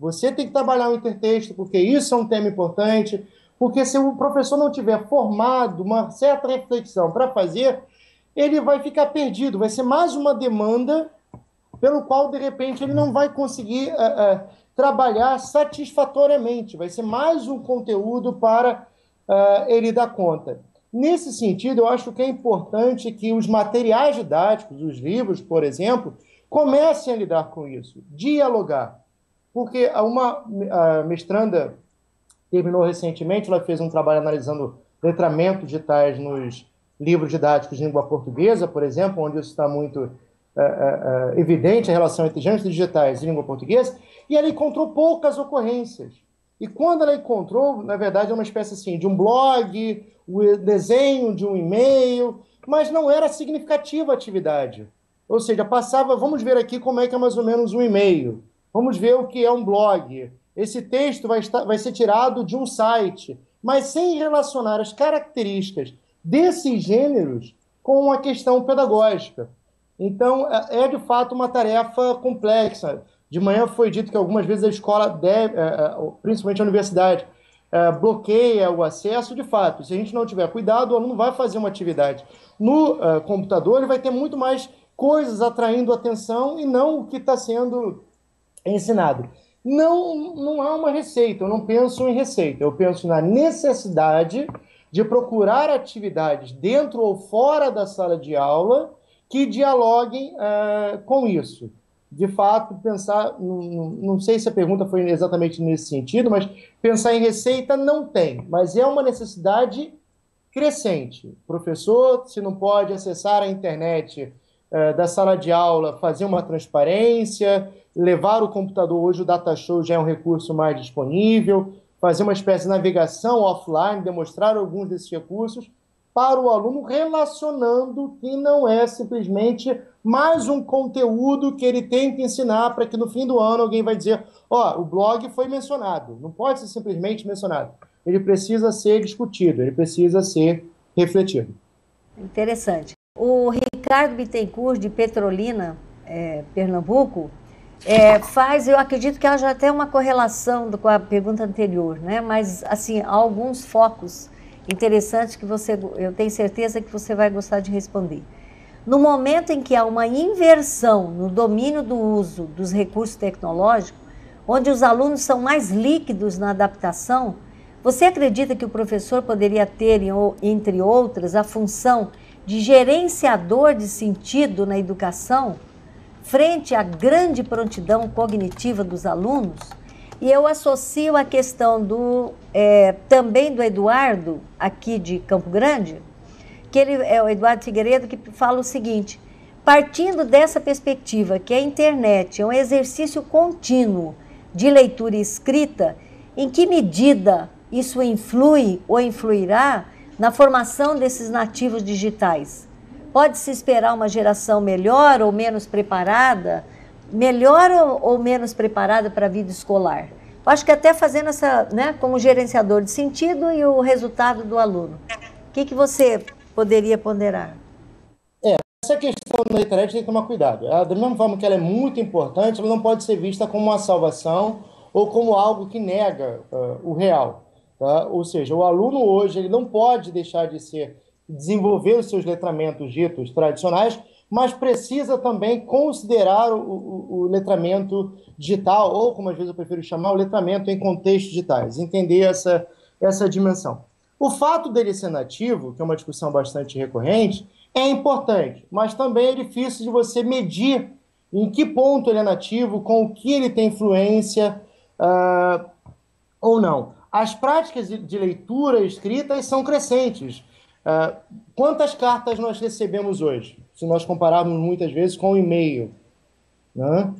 você tem que trabalhar o hipertexto, porque isso é um tema importante, porque se o professor não tiver formado uma certa reflexão para fazer, ele vai ficar perdido, vai ser mais uma demanda pelo qual, de repente, ele não vai conseguir trabalhar satisfatoriamente, vai ser mais um conteúdo para ele dar conta. Nesse sentido, eu acho que é importante que os materiais didáticos, os livros, por exemplo, comecem a lidar com isso, dialogar. Porque a mestranda terminou recentemente, ela fez um trabalho analisando letramentos digitais nos livros didáticos de língua portuguesa, por exemplo, onde isso está muito evidente, a relação entre gêneros digitais e língua portuguesa, e ela encontrou poucas ocorrências. E quando ela encontrou, na verdade, é uma espécie assim, de um blog, o desenho de um e-mail, mas não era significativa a atividade. Ou seja, passava, vamos ver aqui como é que é mais ou menos um e-mail, vamos ver o que é um blog. Esse texto vai ser tirado de um site, mas sem relacionar as características desses gêneros com a questão pedagógica. Então, é de fato uma tarefa complexa. De manhã foi dito que algumas vezes a escola deve, principalmente a universidade, bloqueia o acesso. De fato, se a gente não tiver cuidado, o aluno vai fazer uma atividade no computador, ele vai ter muito mais coisas atraindo atenção e não o que está sendo ensinado. Não há uma receita, eu não penso em receita, eu penso na necessidade de procurar atividades dentro ou fora da sala de aula que dialoguem com isso. De fato, pensar, não sei se a pergunta foi exatamente nesse sentido, mas pensar em receita não tem, mas é uma necessidade crescente. O professor, se não pode acessar a internet da sala de aula, fazer uma transparência, levar o computador, hoje o DataShow já é um recurso mais disponível, fazer uma espécie de navegação offline, demonstrar alguns desses recursos para o aluno, relacionando que não é simplesmente mais um conteúdo que ele tem que ensinar para que no fim do ano alguém vai dizer, o blog foi mencionado. Não pode ser simplesmente mencionado. Ele precisa ser discutido, ele precisa ser refletido. Interessante. O Ricardo Bittencourt, de Petrolina, Pernambuco, eu acredito que haja até uma correlação com a pergunta anterior, né? Mas, assim, há alguns focos interessantes que eu tenho certeza que você vai gostar de responder. No momento em que há uma inversão no domínio do uso dos recursos tecnológicos, onde os alunos são mais líquidos na adaptação, você acredita que o professor poderia ter, entre outras, a função de gerenciador de sentido na educação, frente à grande prontidão cognitiva dos alunos? E eu associo a questão também do Eduardo, aqui de Campo Grande, que ele é o Eduardo Figueiredo, que fala o seguinte: partindo dessa perspectiva que a internet é um exercício contínuo de leitura e escrita, em que medida isso influi ou influirá na formação desses nativos digitais? Pode-se esperar uma geração melhor ou menos preparada, para a vida escolar? Eu acho que até fazendo essa, como gerenciador de sentido e o resultado do aluno. O que você poderia ponderar? Essa questão da internet tem que tomar cuidado. Da mesma forma que ela é muito importante, ela não pode ser vista como uma salvação ou como algo que nega o real. Tá? Ou seja, o aluno hoje ele não pode deixar de desenvolver os seus letramentos ditos tradicionais, mas precisa também considerar o letramento digital, ou, como às vezes eu prefiro chamar, o letramento em contextos digitais, entender essa dimensão. O fato dele ser nativo, que é uma discussão bastante recorrente, é importante, mas também é difícil de você medir em que ponto ele é nativo, com o que ele tem influência ou não. As práticas de leitura e escrita são crescentes. Quantas cartas nós recebemos hoje? Se nós compararmos muitas vezes com o e-mail, né?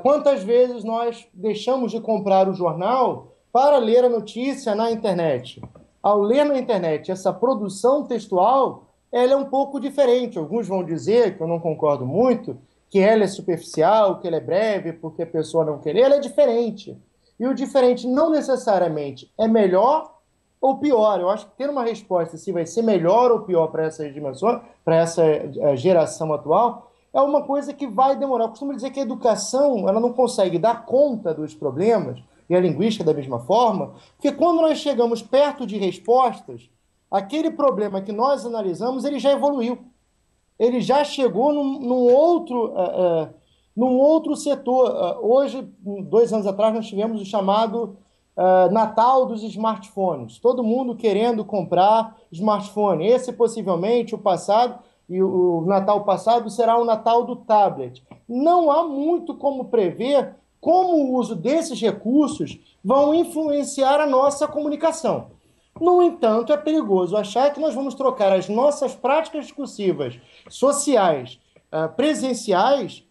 Quantas vezes nós deixamos de comprar o jornal para ler a notícia na internet? Ao ler na internet, essa produção textual, ela é um pouco diferente. Alguns vão dizer, que eu não concordo muito, que ela é superficial, que ela é breve, porque a pessoa não quer ler. Ela é diferente. E o diferente não necessariamente é melhor ou pior. Eu acho que ter uma resposta se vai ser melhor ou pior para essa dimensão, para essa geração atual, é uma coisa que vai demorar. Eu costumo dizer que a educação ela não consegue dar conta dos problemas, e a linguística da mesma forma, porque quando nós chegamos perto de respostas, aquele problema que nós analisamos, ele já evoluiu. Ele já chegou num outro setor. Hoje, 2 anos atrás, nós tivemos o chamado Natal dos smartphones. Todo mundo querendo comprar smartphone. Esse, possivelmente, o passado, e o Natal passado será o Natal do tablet. Não há muito como prever como o uso desses recursos vão influenciar a nossa comunicação. No entanto, é perigoso achar que nós vamos trocar as nossas práticas discursivas sociais, presenciais,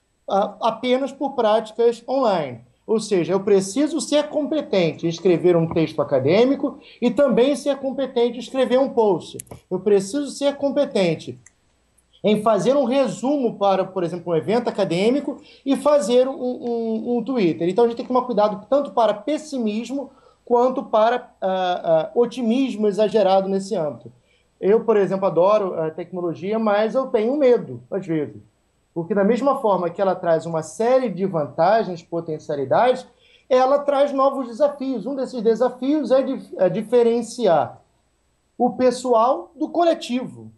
apenas por práticas online. Ou seja, eu preciso ser competente em escrever um texto acadêmico e também ser competente em escrever um post. Eu preciso ser competente em fazer um resumo para, por exemplo, um evento acadêmico e fazer um Twitter. Então, a gente tem que tomar cuidado tanto para pessimismo quanto para otimismo exagerado nesse âmbito. Eu, por exemplo, adoro a tecnologia, mas eu tenho medo, às vezes. Porque da mesma forma que ela traz uma série de vantagens, potencialidades, ela traz novos desafios. Um desses desafios é diferenciar o pessoal do coletivo.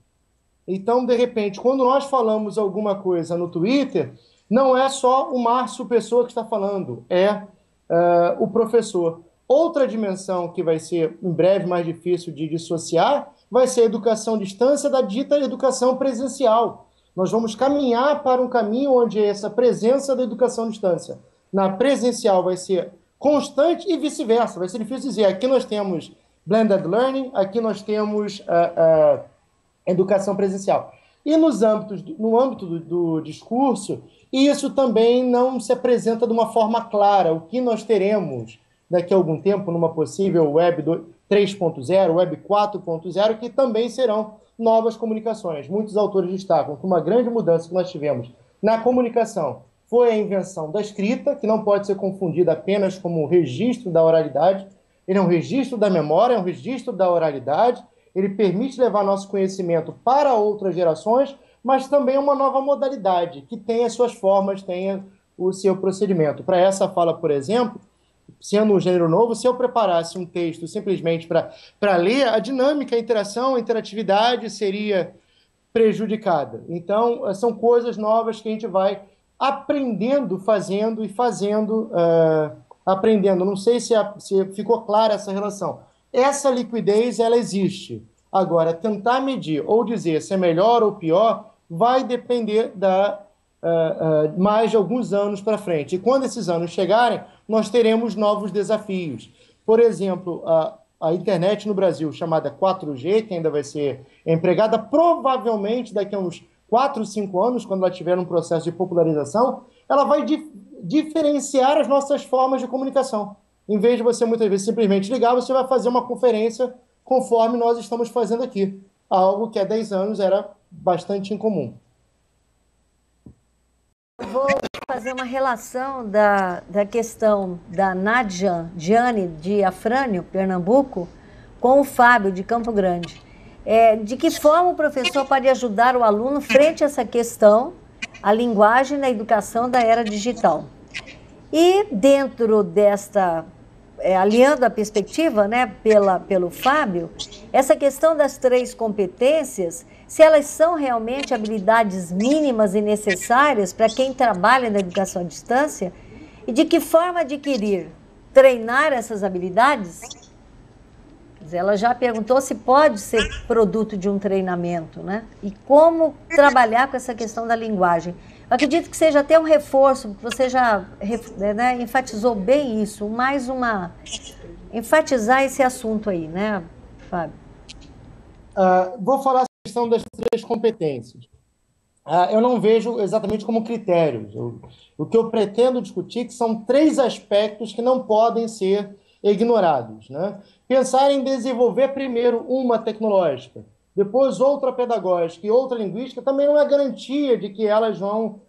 Então, de repente, quando nós falamos alguma coisa no Twitter, não é só o Márcio Pessoa que está falando, é o professor. Outra dimensão que vai ser, em breve, mais difícil de dissociar, vai ser a educação à distância da dita educação presencial. Nós vamos caminhar para um caminho onde essa presença da educação à distância na presencial vai ser constante e vice-versa. Vai ser difícil dizer, aqui nós temos blended learning, aqui nós temos educação presencial. E no âmbito do discurso, isso também não se apresenta de uma forma clara. O que nós teremos daqui a algum tempo numa possível Web 3.0, Web 4.0, que também serão novas comunicações. Muitos autores destacam que uma grande mudança que nós tivemos na comunicação foi a invenção da escrita, que não pode ser confundida apenas como um registro da oralidade. Ele é um registro da memória, é um registro da oralidade. Ele permite levar nosso conhecimento para outras gerações, mas também é uma nova modalidade, que tem as suas formas, tem o seu procedimento. Para essa fala, por exemplo, sendo um gênero novo, se eu preparasse um texto simplesmente para ler, a dinâmica, a interação, a interatividade seria prejudicada. Então, são coisas novas que a gente vai aprendendo, fazendo e fazendo, aprendendo. Não sei se ficou clara essa relação. Essa liquidez, ela existe. Agora, tentar medir ou dizer se é melhor ou pior vai depender mais de alguns anos para frente. E quando esses anos chegarem, nós teremos novos desafios. Por exemplo, a internet no Brasil, chamada 4G, que ainda vai ser empregada, provavelmente daqui a uns 4, 5 anos, quando ela tiver um processo de popularização, ela vai diferenciar as nossas formas de comunicação. Em vez de você, muitas vezes, simplesmente ligar, você vai fazer uma conferência conforme nós estamos fazendo aqui. Algo que há 10 anos era bastante incomum. Vou fazer uma relação da questão da Nádia Gianni, de Afrânio, Pernambuco, com o Fábio, de Campo Grande. De que forma o professor pode ajudar o aluno frente a essa questão, a linguagem na educação da era digital? E dentro desta, alinhando a perspectiva, né, pelo Fábio, essa questão das 3 competências, se elas são realmente habilidades mínimas e necessárias para quem trabalha na educação à distância, e de que forma adquirir, treinar essas habilidades? Ela já perguntou se pode ser produto de um treinamento, né? E como trabalhar com essa questão da linguagem. acredito que seja até um reforço, porque você já né, enfatizou bem isso, enfatizar esse assunto aí, né, Fábio? Vou falar a questão das 3 competências. Eu não vejo exatamente como critérios. O que eu pretendo discutir que são 3 aspectos que não podem ser ignorados, né? Pensar em desenvolver primeiro uma tecnológica, depois outra pedagógica e outra linguística, também não é garantia de que elas vão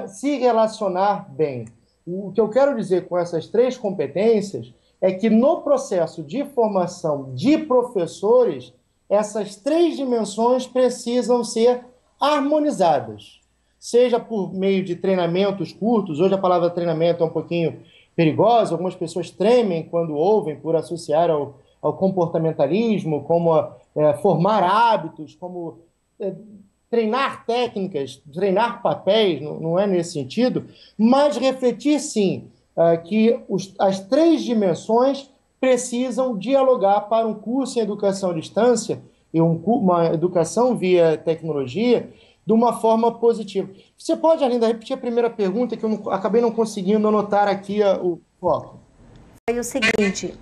se relacionar bem. O que eu quero dizer com essas 3 competências é que no processo de formação de professores, essas 3 dimensões precisam ser harmonizadas, seja por meio de treinamentos curtos. Hoje a palavra treinamento é um pouquinho perigosa, algumas pessoas tremem quando ouvem por associar ao comportamentalismo, como formar hábitos, como treinar técnicas, treinar papéis, não é nesse sentido, mas refletir sim que as 3 dimensões precisam dialogar para um curso em educação à distância e uma educação via tecnologia de uma forma positiva. Você pode, Arlinda, repetir a primeira pergunta, que eu acabei não conseguindo anotar aqui o foco? Foi o seguinte,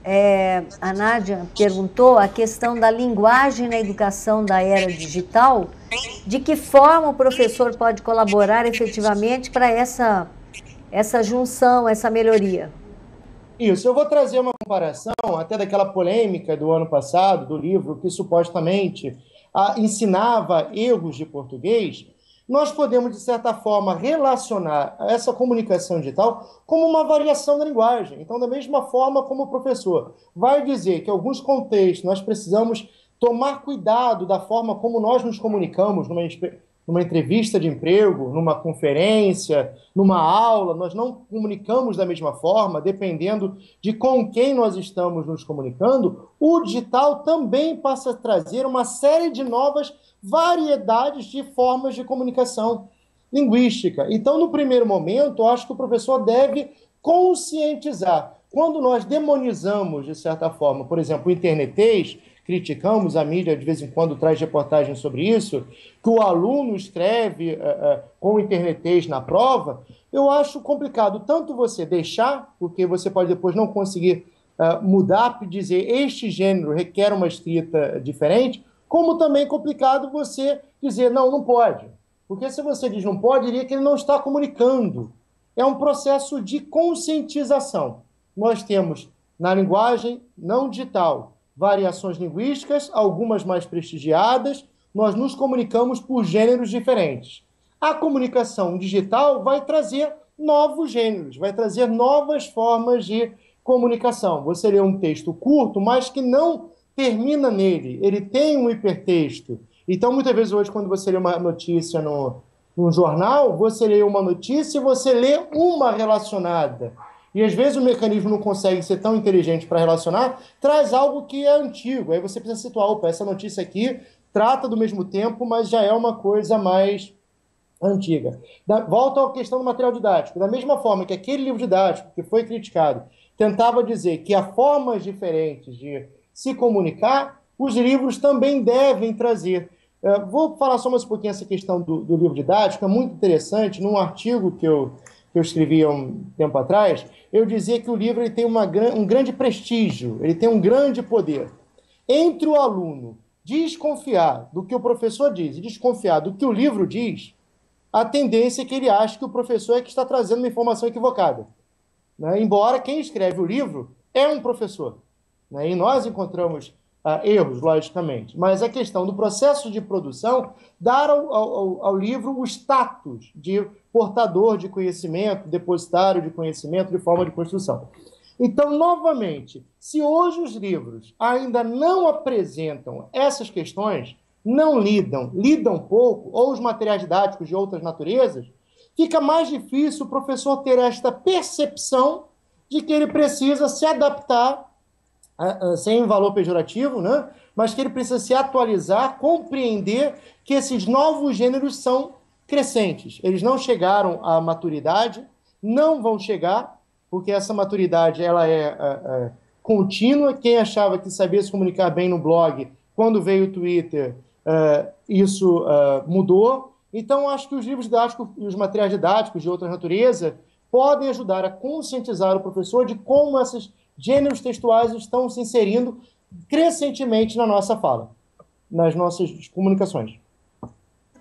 a Nádia perguntou a questão da linguagem na educação da era digital, de que forma o professor pode colaborar efetivamente para essa junção, essa melhoria. Isso, eu vou trazer uma comparação até daquela polêmica do ano passado, do livro que supostamente ensinava erros de português. Nós podemos, de certa forma, relacionar essa comunicação digital como uma variação da linguagem. Então, da mesma forma como o professor vai dizer que em alguns contextos nós precisamos tomar cuidado da forma como nós nos comunicamos numa entrevista de emprego, numa conferência, numa aula, nós não comunicamos da mesma forma, dependendo de com quem nós estamos nos comunicando. O digital também passa a trazer uma série de novas variedades de formas de comunicação linguística. Então, no primeiro momento, eu acho que o professor deve conscientizar. Quando nós demonizamos, de certa forma, por exemplo, o internetês, criticamos, a mídia de vez em quando traz reportagens sobre isso, que o aluno escreve com o internetês na prova, eu acho complicado tanto você deixar, porque você pode depois não conseguir mudar e dizer este gênero requer uma escrita diferente, como também complicado você dizer não pode. Porque se você diz não pode, diria que ele não está comunicando. É um processo de conscientização. Nós temos na linguagem não digital variações linguísticas, algumas mais prestigiadas, nós nos comunicamos por gêneros diferentes. A comunicação digital vai trazer novos gêneros, vai trazer novas formas de comunicação. Você lê um texto curto, mas que não termina nele, ele tem um hipertexto. Então, muitas vezes hoje, quando você lê uma notícia no jornal, você lê uma notícia e você lê uma relacionada. E às vezes o mecanismo não consegue ser tão inteligente para relacionar, traz algo que é antigo. Aí você precisa situar, opa, essa notícia aqui trata do mesmo tempo, mas já é uma coisa mais antiga. Volta à questão do material didático. Da mesma forma que aquele livro didático que foi criticado tentava dizer que há formas diferentes de se comunicar, os livros também devem trazer. Vou falar só mais um pouquinho essa questão do livro didático, é muito interessante. Num artigo que eu escrevi há um tempo atrás, eu dizia que o livro ele tem um grande prestígio, ele tem um grande poder. Entre o aluno desconfiar do que o professor diz e desconfiar do que o livro diz, a tendência é que ele ache que o professor é que está trazendo uma informação equivocada, né? Embora quem escreve o livro é um professor, né? E nós encontramos erros, logicamente. Mas a questão do processo de produção, dar ao livro o status de portador de conhecimento, depositário de conhecimento, de forma de construção. Então, novamente, se hoje os livros ainda não apresentam essas questões, não lidam pouco, ou os materiais didáticos de outras naturezas, fica mais difícil o professor ter esta percepção de que ele precisa se adaptar, sem valor pejorativo, né? Mas que ele precisa se atualizar, compreender que esses novos gêneros são crescentes. Eles não chegaram à maturidade, não vão chegar, porque essa maturidade ela é contínua. Quem achava que sabia se comunicar bem no blog, quando veio o Twitter, isso mudou. Então, acho que os livros didáticos e os materiais didáticos de outra natureza podem ajudar a conscientizar o professor de como esses gêneros textuais estão se inserindo crescentemente na nossa fala, nas nossas comunicações.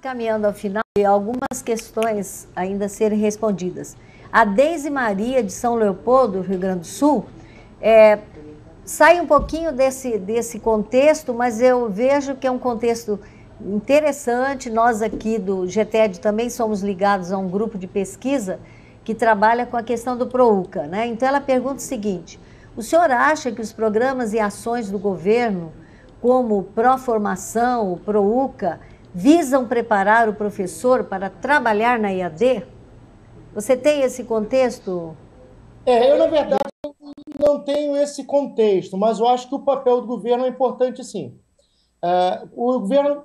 Caminhando ao final, e algumas questões ainda a serem respondidas. A Deise Maria, de São Leopoldo, Rio Grande do Sul, sai um pouquinho desse contexto, mas eu vejo que é um contexto interessante. Nós aqui do GTED também somos ligados a um grupo de pesquisa que trabalha com a questão do PROUCA, né? Então ela pergunta o seguinte: o senhor acha que os programas e ações do governo, como o Pró-Formação, o PROUCA, visam preparar o professor para trabalhar na EAD? Você tem esse contexto? Eu, na verdade, não tenho esse contexto, mas eu acho que o papel do governo é importante, sim. O governo,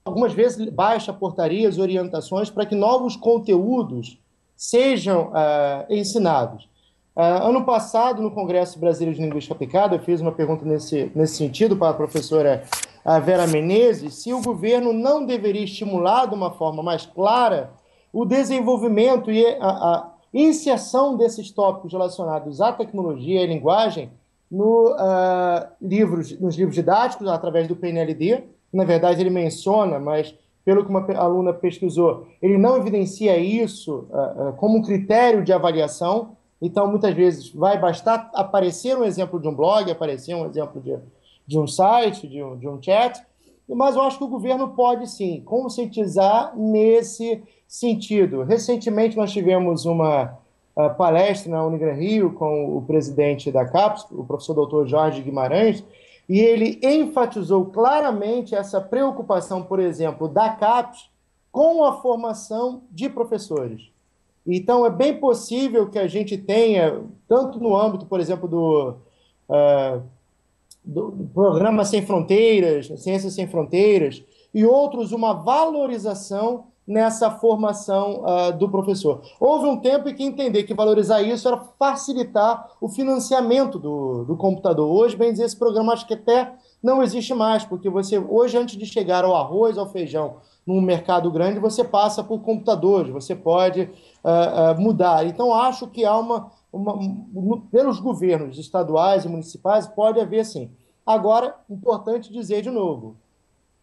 algumas vezes, baixa portarias e orientações para que novos conteúdos sejam ensinados. Ano passado, no Congresso Brasileiro de Linguística Aplicada, eu fiz uma pergunta nesse sentido para a professora Vera Menezes, se o governo não deveria estimular de uma forma mais clara o desenvolvimento e a inserção desses tópicos relacionados à tecnologia e à linguagem nos livros didáticos, através do PNLD. Na verdade, ele menciona, mas pelo que uma aluna pesquisou, ele não evidencia isso como um critério de avaliação. Então, muitas vezes, vai bastar aparecer um exemplo de um blog, aparecer um exemplo de um site, de um chat, mas eu acho que o governo pode, sim, conscientizar nesse sentido. Recentemente, nós tivemos uma palestra na Unigran Rio com o presidente da CAPES, o professor doutor Jorge Guimarães, e ele enfatizou claramente essa preocupação, por exemplo, da CAPES com a formação de professores. Então, é bem possível que a gente tenha, tanto no âmbito, por exemplo, do Programa Sem Fronteiras, Ciências Sem Fronteiras, e outros, uma valorização nessa formação do professor. Houve um tempo em que entender que valorizar isso era facilitar o financiamento do computador. Hoje, bem dizer, esse programa acho que até não existe mais, porque você, hoje, antes de chegar ao arroz, ao feijão, num mercado grande, você passa por computadores, você pode mudar. Então, acho que há pelos governos estaduais e municipais, pode haver, sim. Agora, importante dizer de novo,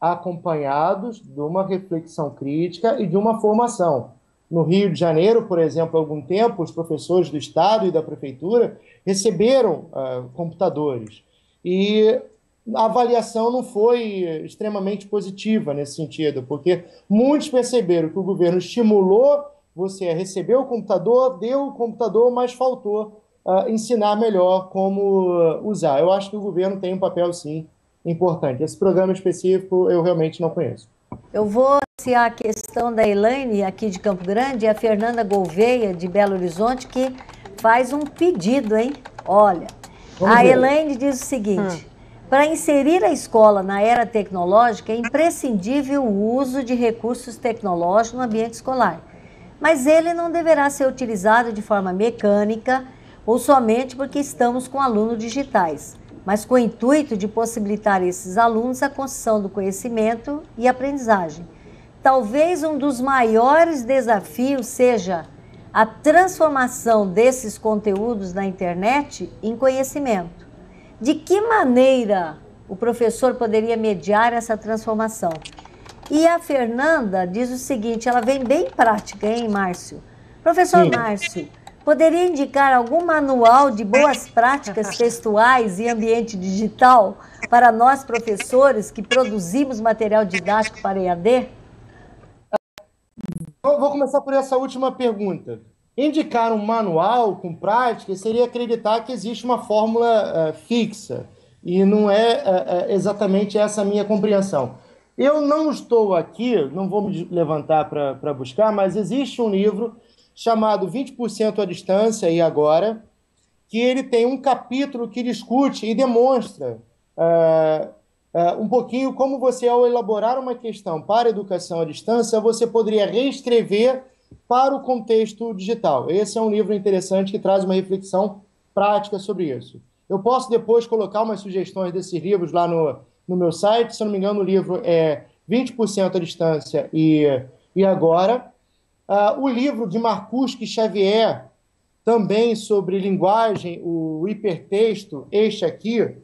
acompanhados de uma reflexão crítica e de uma formação. No Rio de Janeiro, por exemplo, há algum tempo, os professores do Estado e da Prefeitura receberam computadores. E a avaliação não foi extremamente positiva nesse sentido, porque muitos perceberam que o governo estimulou você a receber o computador, deu o computador, mas faltou ensinar melhor como usar. Eu acho que o governo tem um papel, sim, importante. Esse programa específico eu realmente não conheço. Eu vou iniciar a questão da Elaine, aqui de Campo Grande, e a Fernanda Gouveia, de Belo Horizonte, que faz um pedido, hein? Olha, a Elaine diz o seguinte: para inserir a escola na era tecnológica, é imprescindível o uso de recursos tecnológicos no ambiente escolar. Mas ele não deverá ser utilizado de forma mecânica ou somente porque estamos com alunos digitais, mas com o intuito de possibilitar a esses alunos a construção do conhecimento e aprendizagem. Talvez um dos maiores desafios seja a transformação desses conteúdos na internet em conhecimento. De que maneira o professor poderia mediar essa transformação? E a Fernanda diz o seguinte, ela vem bem prática, hein, Márcio? Professor Sim. Márcio, poderia indicar algum manual de boas práticas textuais e ambiente digital para nós professores que produzimos material didático para EAD? Vou começar por essa última pergunta. Indicar um manual com prática seria acreditar que existe uma fórmula fixa, e não é exatamente essa a minha compreensão. Eu não estou aqui, não vou me levantar para buscar, mas existe um livro chamado 20% à Distância e Agora, que ele tem um capítulo que discute e demonstra um pouquinho como você, ao elaborar uma questão para a educação à distância, você poderia reescrever para o contexto digital. Esse é um livro interessante que traz uma reflexão prática sobre isso. Eu posso depois colocar umas sugestões desses livros lá no meu site. Se eu não me engano, o livro é 20% à Distância e e agora. O livro de Marcusque Xavier, também sobre linguagem, o hipertexto, este aqui,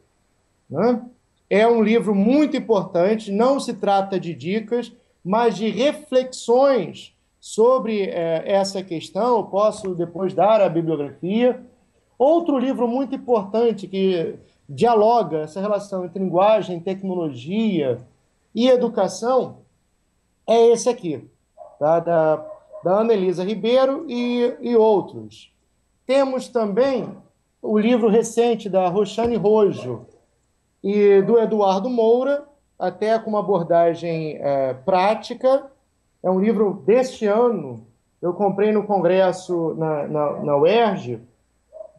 né? É um livro muito importante, não se trata de dicas, mas de reflexões sobre essa questão. Eu posso depois dar a bibliografia. Outro livro muito importante que dialoga essa relação entre linguagem, tecnologia e educação é esse aqui, tá? Da Ana Elisa Ribeiro e outros. Temos também o livro recente da Roxane Rojo e do Eduardo Moura, até com uma abordagem prática. É um livro deste ano, eu comprei no congresso na UERJ,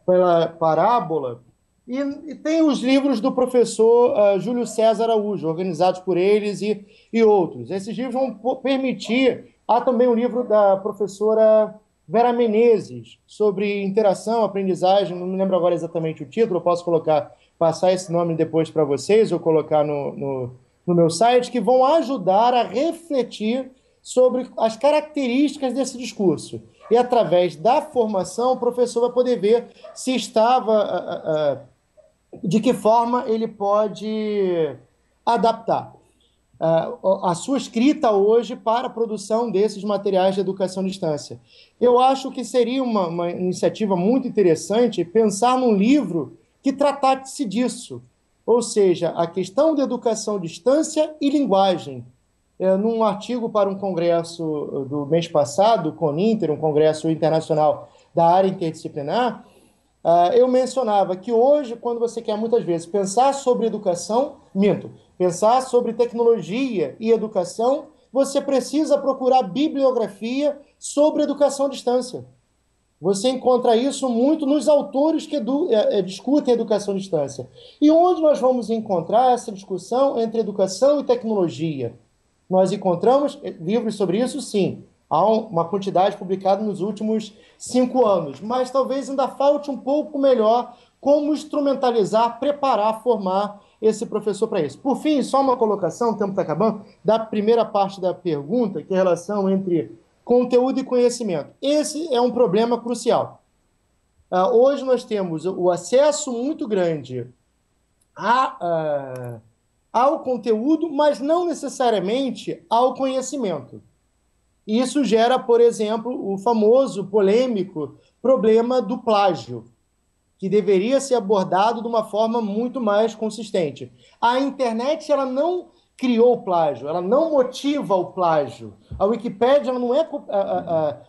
pela Parábola, e tem os livros do professor Júlio César Araújo, organizados por eles e outros. Esses livros vão permitir... Há também um livro da professora Vera Menezes, sobre interação, aprendizagem, não me lembro agora exatamente o título, eu posso passar esse nome depois para vocês, ou colocar no meu site, que vão ajudar a refletir sobre as características desse discurso. E, através da formação, o professor vai poder ver se de que forma ele pode adaptar a sua escrita hoje para a produção desses materiais de educação à distância. Eu acho que seria uma iniciativa muito interessante pensar num livro que tratasse disso, ou seja, a questão da educação à distância e linguagem. Num artigo para um congresso do mês passado, CONINTER, um congresso internacional da área interdisciplinar, eu mencionava que hoje, quando você quer muitas vezes pensar sobre educação, pensar sobre tecnologia e educação, você precisa procurar bibliografia sobre educação à distância. Você encontra isso muito nos autores que discutem educação à distância. E onde nós vamos encontrar essa discussão entre educação e tecnologia? Nós encontramos livros sobre isso, sim. Há uma quantidade publicada nos últimos 5 anos, mas talvez ainda falte um pouco melhor como instrumentalizar, preparar, formar esse professor para isso. Por fim, só uma colocação, o tempo está acabando, da primeira parte da pergunta, que é a relação entre conteúdo e conhecimento. Esse é um problema crucial. Hoje nós temos o acesso muito grande ao conteúdo, mas não necessariamente ao conhecimento. E isso gera, por exemplo, o famoso, polêmico problema do plágio, que deveria ser abordado de uma forma muito mais consistente. A internet, ela não criou o plágio, ela não motiva o plágio. A Wikipédia, ela não é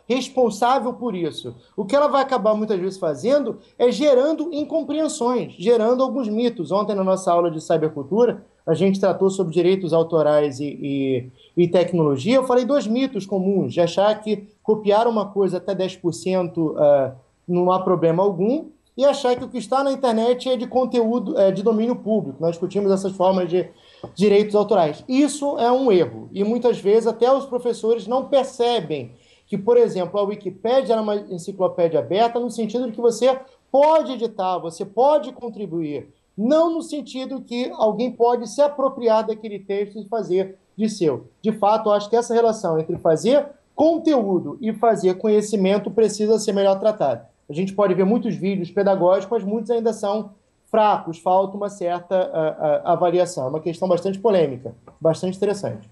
responsável por isso. O que ela vai acabar muitas vezes fazendo é gerando incompreensões, gerando alguns mitos. Ontem, na nossa aula de cybercultura, a gente tratou sobre direitos autorais e tecnologia. Eu falei 2 mitos comuns, de achar que copiar uma coisa até 10% não há problema algum, e achar que o que está na internet é de conteúdo, de domínio público. Nós discutimos essas formas de direitos autorais. Isso é um erro, e muitas vezes até os professores não percebem que, por exemplo, a Wikipédia é uma enciclopédia aberta no sentido de que você pode editar, você pode contribuir, não no sentido que alguém pode se apropriar daquele texto e fazer de seu. De fato, eu acho que essa relação entre fazer conteúdo e fazer conhecimento precisa ser melhor tratada. A gente pode ver muitos vídeos pedagógicos, mas muitos ainda são fracos, falta uma certa avaliação. É uma questão bastante polêmica, bastante interessante.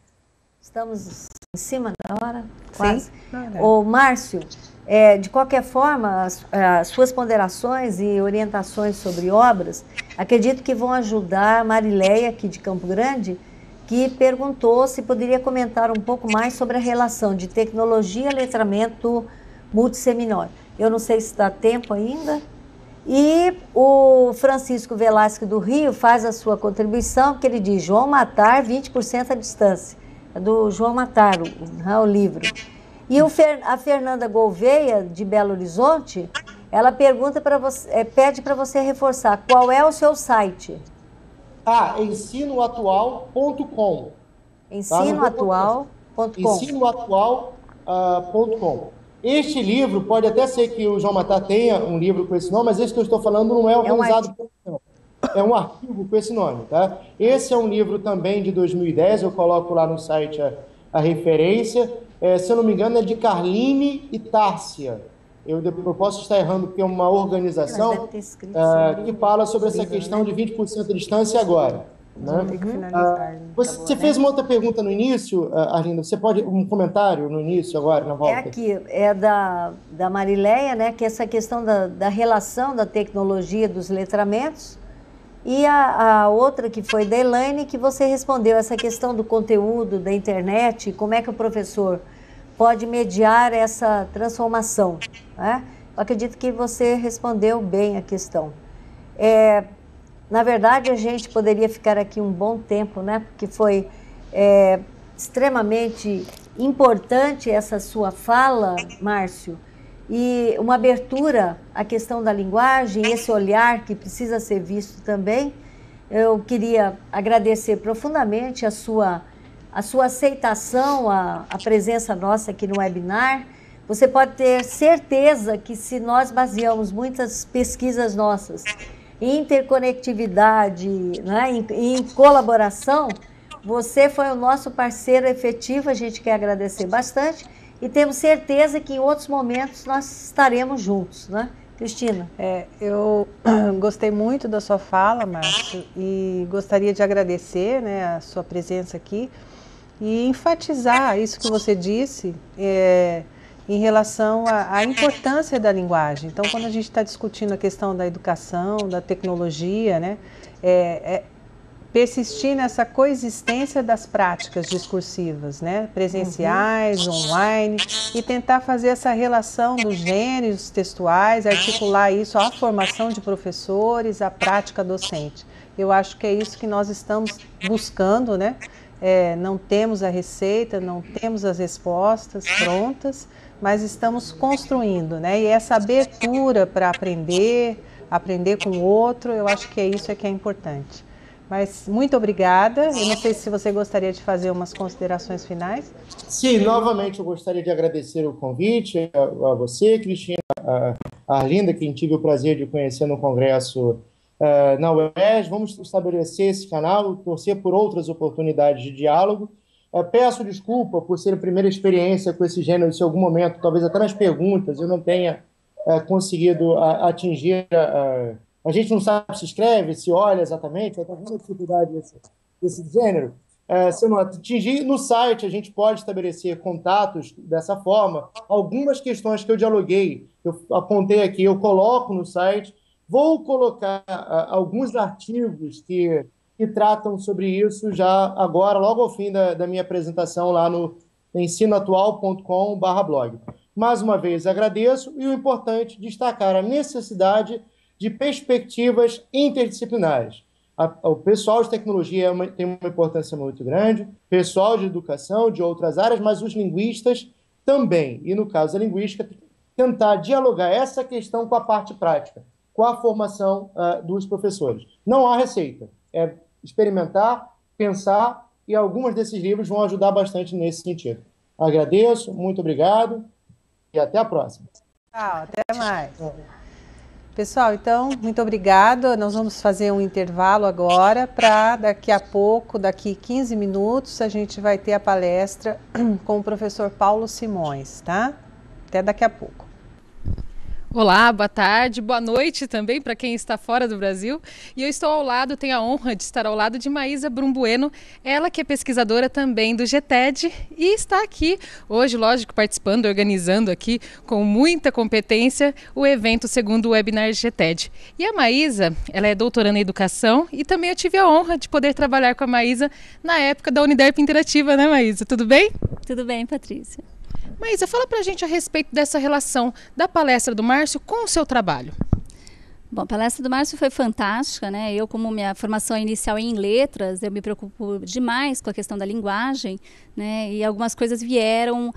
Estamos em cima da hora? Quase. Ô, Márcio, de qualquer forma, as suas ponderações e orientações sobre obras, acredito que vão ajudar a Marileia, aqui de Campo Grande, que perguntou se poderia comentar um pouco mais sobre a relação de tecnologia e letramento multisseminório. Eu não sei se dá tempo ainda. E o Francisco Velasco do Rio faz a sua contribuição, que ele diz: João Matar, 20% à distância. É do João Matar, o livro. E a Fernanda Gouveia, de Belo Horizonte, ela pergunta para você, pede para você reforçar qual é o seu site. Ensinoatual.com. Ensinoatual.com. Ensinoatual.com. Este livro, pode até ser que o João Matar tenha um livro com esse nome, mas esse que eu estou falando não é organizado por esse nome. É um artigo com esse nome, tá? Esse é um livro também de 2010, eu coloco lá no site a referência. se eu não me engano, é de Carline e Tárcia. Eu posso estar errando, porque é uma organização que fala sobre essa questão de 20% de distância agora. Né? Tem que finalizar. Você fez uma outra pergunta no início, Arlinda. Você pode um comentário no início agora, na volta? É aqui, é da Marileia, né? Que é essa questão da relação da tecnologia dos letramentos. E a outra que foi da Elaine, que você respondeu, essa questão do conteúdo, da internet, como é que o professor pode mediar essa transformação, né? Eu acredito que você respondeu bem a questão. Na verdade, a gente poderia ficar aqui um bom tempo, né? Porque foi extremamente importante essa sua fala, Márcio, e uma abertura à questão da linguagem, esse olhar que precisa ser visto também. Eu queria agradecer profundamente a sua aceitação, a presença nossa aqui no webinar. Você pode ter certeza que se nós baseamos muitas pesquisas nossas em interconectividade, né, em colaboração, você foi o nosso parceiro efetivo, a gente quer agradecer bastante e temos certeza que em outros momentos nós estaremos juntos, né? Cristina. Eu gostei muito da sua fala, Márcio, e gostaria de agradecer, né, a sua presença aqui e enfatizar isso que você disse em relação à importância da linguagem. Então, quando a gente está discutindo a questão da educação, da tecnologia, né, persistir nessa coexistência das práticas discursivas, né, presenciais, online, e tentar fazer essa relação dos gêneros textuais, articular isso à formação de professores, à prática docente. Eu acho que é isso que nós estamos buscando, né? Não temos a receita, não temos as respostas prontas, mas estamos construindo, né? E essa abertura para aprender com o outro, eu acho que isso que é importante. Mas muito obrigada. Eu não sei se você gostaria de fazer umas considerações finais. Sim, novamente eu gostaria de agradecer o convite a você, Cristina, a Arlinda, quem tive o prazer de conhecer no congresso na UERJ. Vamos estabelecer esse canal, torcer por outras oportunidades de diálogo. Peço desculpa por ser a primeira experiência com esse gênero, se em algum momento, talvez até nas perguntas, eu não tenha conseguido atingir. A gente não sabe se escreve, se olha exatamente, está vendo a dificuldade desse gênero. Se eu não atingir, no site a gente pode estabelecer contatos dessa forma. Algumas questões que eu dialoguei, eu apontei aqui, eu coloco no site. Vou colocar alguns artigos que tratam sobre isso já agora, logo ao fim da minha apresentação lá no ensinoatual.com/blog. Mais uma vez agradeço e o importante destacar a necessidade de perspectivas interdisciplinares. O pessoal de tecnologia tem uma importância muito grande, pessoal de educação, de outras áreas, mas os linguistas também. E no caso da linguística, tentar dialogar essa questão com a parte prática, com a formação dos professores. Não há receita, é experimentar, pensar, e alguns desses livros vão ajudar bastante nesse sentido. Agradeço, muito obrigado e até a próxima. Tchau, até mais. Pessoal, então, muito obrigada. Nós vamos fazer um intervalo agora para daqui a pouco, daqui 15 minutos, a gente vai ter a palestra com o professor Paulo Simões, tá? Até daqui a pouco. Olá, boa tarde, boa noite também para quem está fora do Brasil. E eu estou ao lado, tenho a honra de estar ao lado de Maísa Brumbueno, ela que é pesquisadora também do GTED e está aqui hoje, lógico, participando, organizando aqui com muita competência o evento segundo o webinar GTED. E a Maísa, ela é doutoranda em educação e também eu tive a honra de poder trabalhar com a Maísa na época da Uniderp Interativa, né, Maísa? Tudo bem? Tudo bem, Patrícia. Maísa, fala pra gente a respeito dessa relação da palestra do Márcio com o seu trabalho. Bom, a palestra do Márcio foi fantástica, né? Eu, como minha formação inicial é em letras, eu me preocupo demais com a questão da linguagem, né? E algumas coisas vieram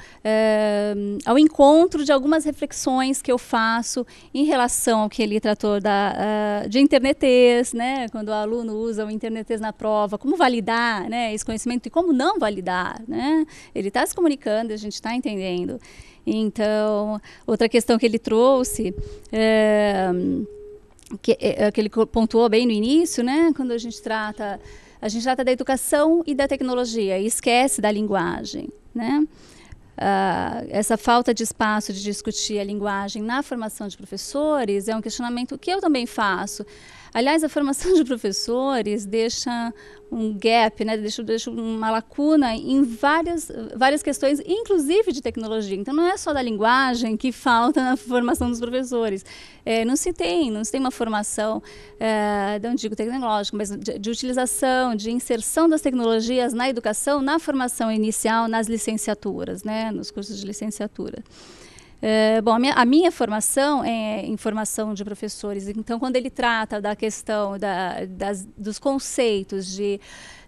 ao encontro de algumas reflexões que eu faço em relação ao que ele tratou de internetês, né? Quando o aluno usa o internetês na prova, como validar, né, esse conhecimento e como não validar, né? Ele está se comunicando, a gente está entendendo. Então, outra questão que ele trouxe que ele pontuou bem no início, né? Quando a gente trata da educação e da tecnologia e esquece da linguagem, né? essa falta de espaço de discutir a linguagem na formação de professores é um questionamento que eu também faço. Aliás, a formação de professores deixa um gap, né? deixa uma lacuna em várias questões, inclusive de tecnologia. Então, não é só da linguagem que falta na formação dos professores. Não se tem uma formação, não digo tecnológica, mas de utilização, de inserção das tecnologias na educação, na formação inicial, nas licenciaturas, né? Nos cursos de licenciatura. Bom, a minha formação é em formação de professores, então quando ele trata da questão dos conceitos de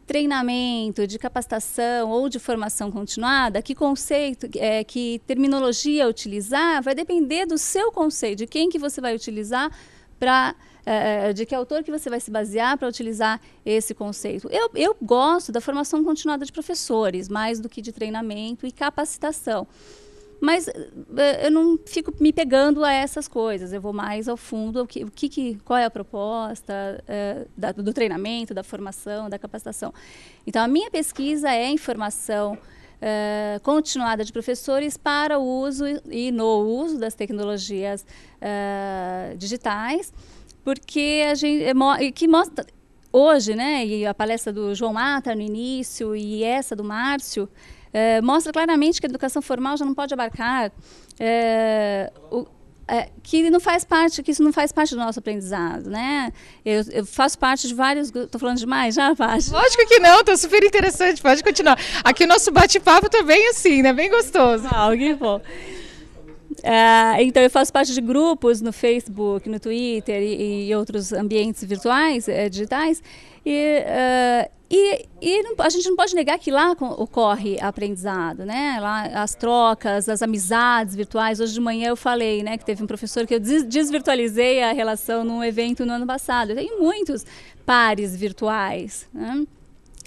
treinamento, de capacitação ou de formação continuada, que conceito, que terminologia utilizar, vai depender do seu conceito, de quem que você vai utilizar de que autor que você vai se basear para utilizar esse conceito. Eu gosto da formação continuada de professores, mais do que de treinamento e capacitação. Mas eu não fico me pegando a essas coisas, eu vou mais ao fundo, qual é a proposta do treinamento, da formação, da capacitação. Então, a minha pesquisa é em formação continuada de professores para o uso e no uso das tecnologias digitais, porque que mostra hoje, né, e a palestra do João Matar no início e essa do Márcio, mostra claramente que a educação formal já não pode abarcar que isso não faz parte do nosso aprendizado, né? Eu faço parte de vários... Estou falando demais já, Paty? Lógico que não, está super interessante, pode continuar. Aqui o nosso bate-papo também assim, né? Bem gostoso. Que bom. Então, eu faço parte de grupos no Facebook, no Twitter e outros ambientes virtuais, digitais, a gente não pode negar que lá ocorre aprendizado, né? Lá as trocas, as amizades virtuais. Hoje de manhã eu falei, né, que teve um professor que eu desvirtualizei a relação num evento no ano passado. Eu tenho muitos pares virtuais, né?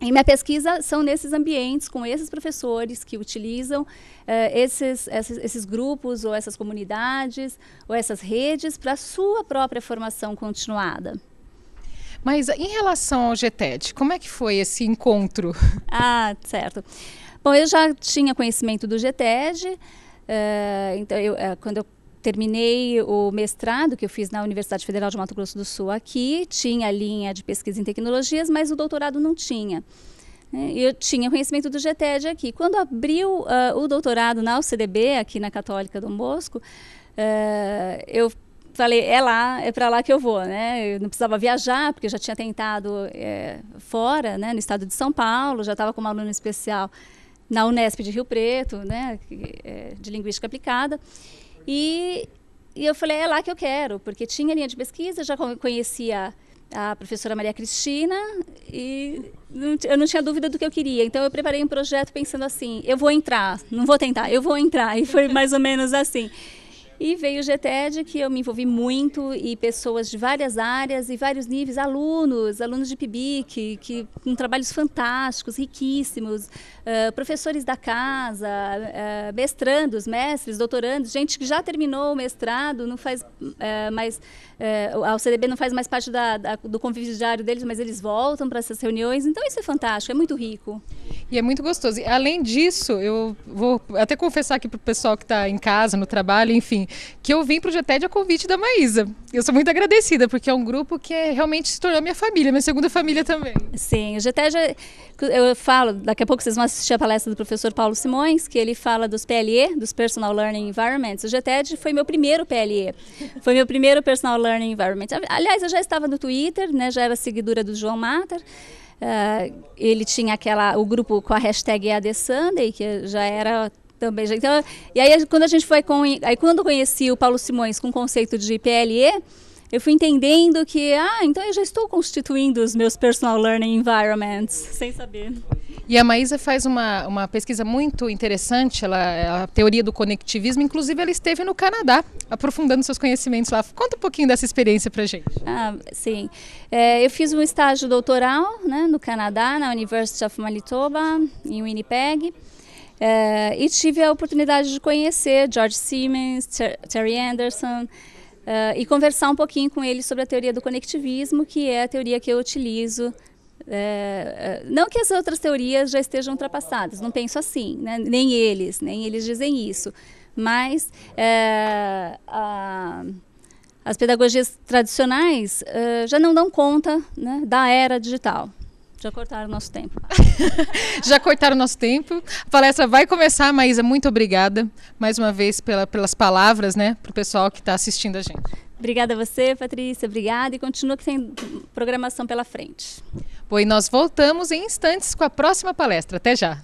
E minha pesquisa são nesses ambientes, com esses professores que utilizam esses grupos ou essas comunidades ou essas redes para a sua própria formação continuada. Mas em relação ao GTED, como é que foi esse encontro? Certo. Bom, eu já tinha conhecimento do GTED, então quando eu terminei o mestrado que eu fiz na Universidade Federal de Mato Grosso do Sul aqui, tinha a linha de pesquisa em tecnologias, mas o doutorado não tinha. Eu tinha conhecimento do GTED aqui. Quando abriu o doutorado na UCDB, aqui na Católica Dom Bosco, eu falei, é para lá que eu vou, né? Eu não precisava viajar, porque eu já tinha tentado fora, né, no estado de São Paulo, já estava como aluno especial na Unesp de Rio Preto, né, de Linguística Aplicada. E eu falei, é lá que eu quero, porque tinha linha de pesquisa, já conhecia a professora Maria Cristina e eu não tinha dúvida do que eu queria. Então, eu preparei um projeto pensando assim, eu vou entrar, não vou tentar, eu vou entrar. E foi mais ou menos assim. E veio o GTED, que eu me envolvi muito, e pessoas de várias áreas e vários níveis, alunos de PIBIC, que com trabalhos fantásticos, riquíssimos, professores da casa, mestrandos, mestres, doutorandos, gente que já terminou o mestrado, não faz mais... a UCDB não faz mais parte do convívio diário deles, mas eles voltam para essas reuniões, então isso é fantástico, é muito rico. E é muito gostoso. E, além disso, eu vou até confessar aqui para o pessoal que está em casa, no trabalho, enfim, que eu vim para o GTED a convite da Maísa. Eu sou muito agradecida, porque é um grupo que realmente se tornou minha família, minha segunda família também. Sim, o GTED, eu falo, daqui a pouco vocês vão assistir a palestra do professor Paulo Simões, que ele fala dos PLE, dos Personal Learning Environments. O GTED foi meu primeiro PLE, foi meu primeiro Personal Learning Environment. Aliás, eu já estava no Twitter, né, já era seguidora do João Matar. Ele tinha o grupo com a hashtag EADSunday, que já era também. Então, e aí, quando a gente foi quando eu conheci o Paulo Simões com o conceito de PLE, eu fui entendendo que, então eu já estou constituindo os meus Personal Learning Environments, sem saber. E a Maísa faz uma pesquisa muito interessante, a teoria do conectivismo, inclusive ela esteve no Canadá, aprofundando seus conhecimentos lá. Conta um pouquinho dessa experiência pra gente. Sim. Eu fiz um estágio doutoral, né, no Canadá, na University of Manitoba, em Winnipeg, e tive a oportunidade de conhecer George Siemens, Terry Anderson, e conversar um pouquinho com ele sobre a teoria do conectivismo, que é a teoria que eu utilizo Não que as outras teorias já estejam ultrapassadas, não penso assim, né? Nem eles dizem isso, mas as pedagogias tradicionais já não dão conta, né, da era digital. Já cortaram o nosso tempo. Já cortaram o nosso tempo. A palestra vai começar, Maísa. Muito obrigada mais uma vez pelas palavras, né, para o pessoal que está assistindo a gente. Obrigada a você, Patrícia. Obrigada e continua que tem programação pela frente. Bom, e nós voltamos em instantes com a próxima palestra. Até já.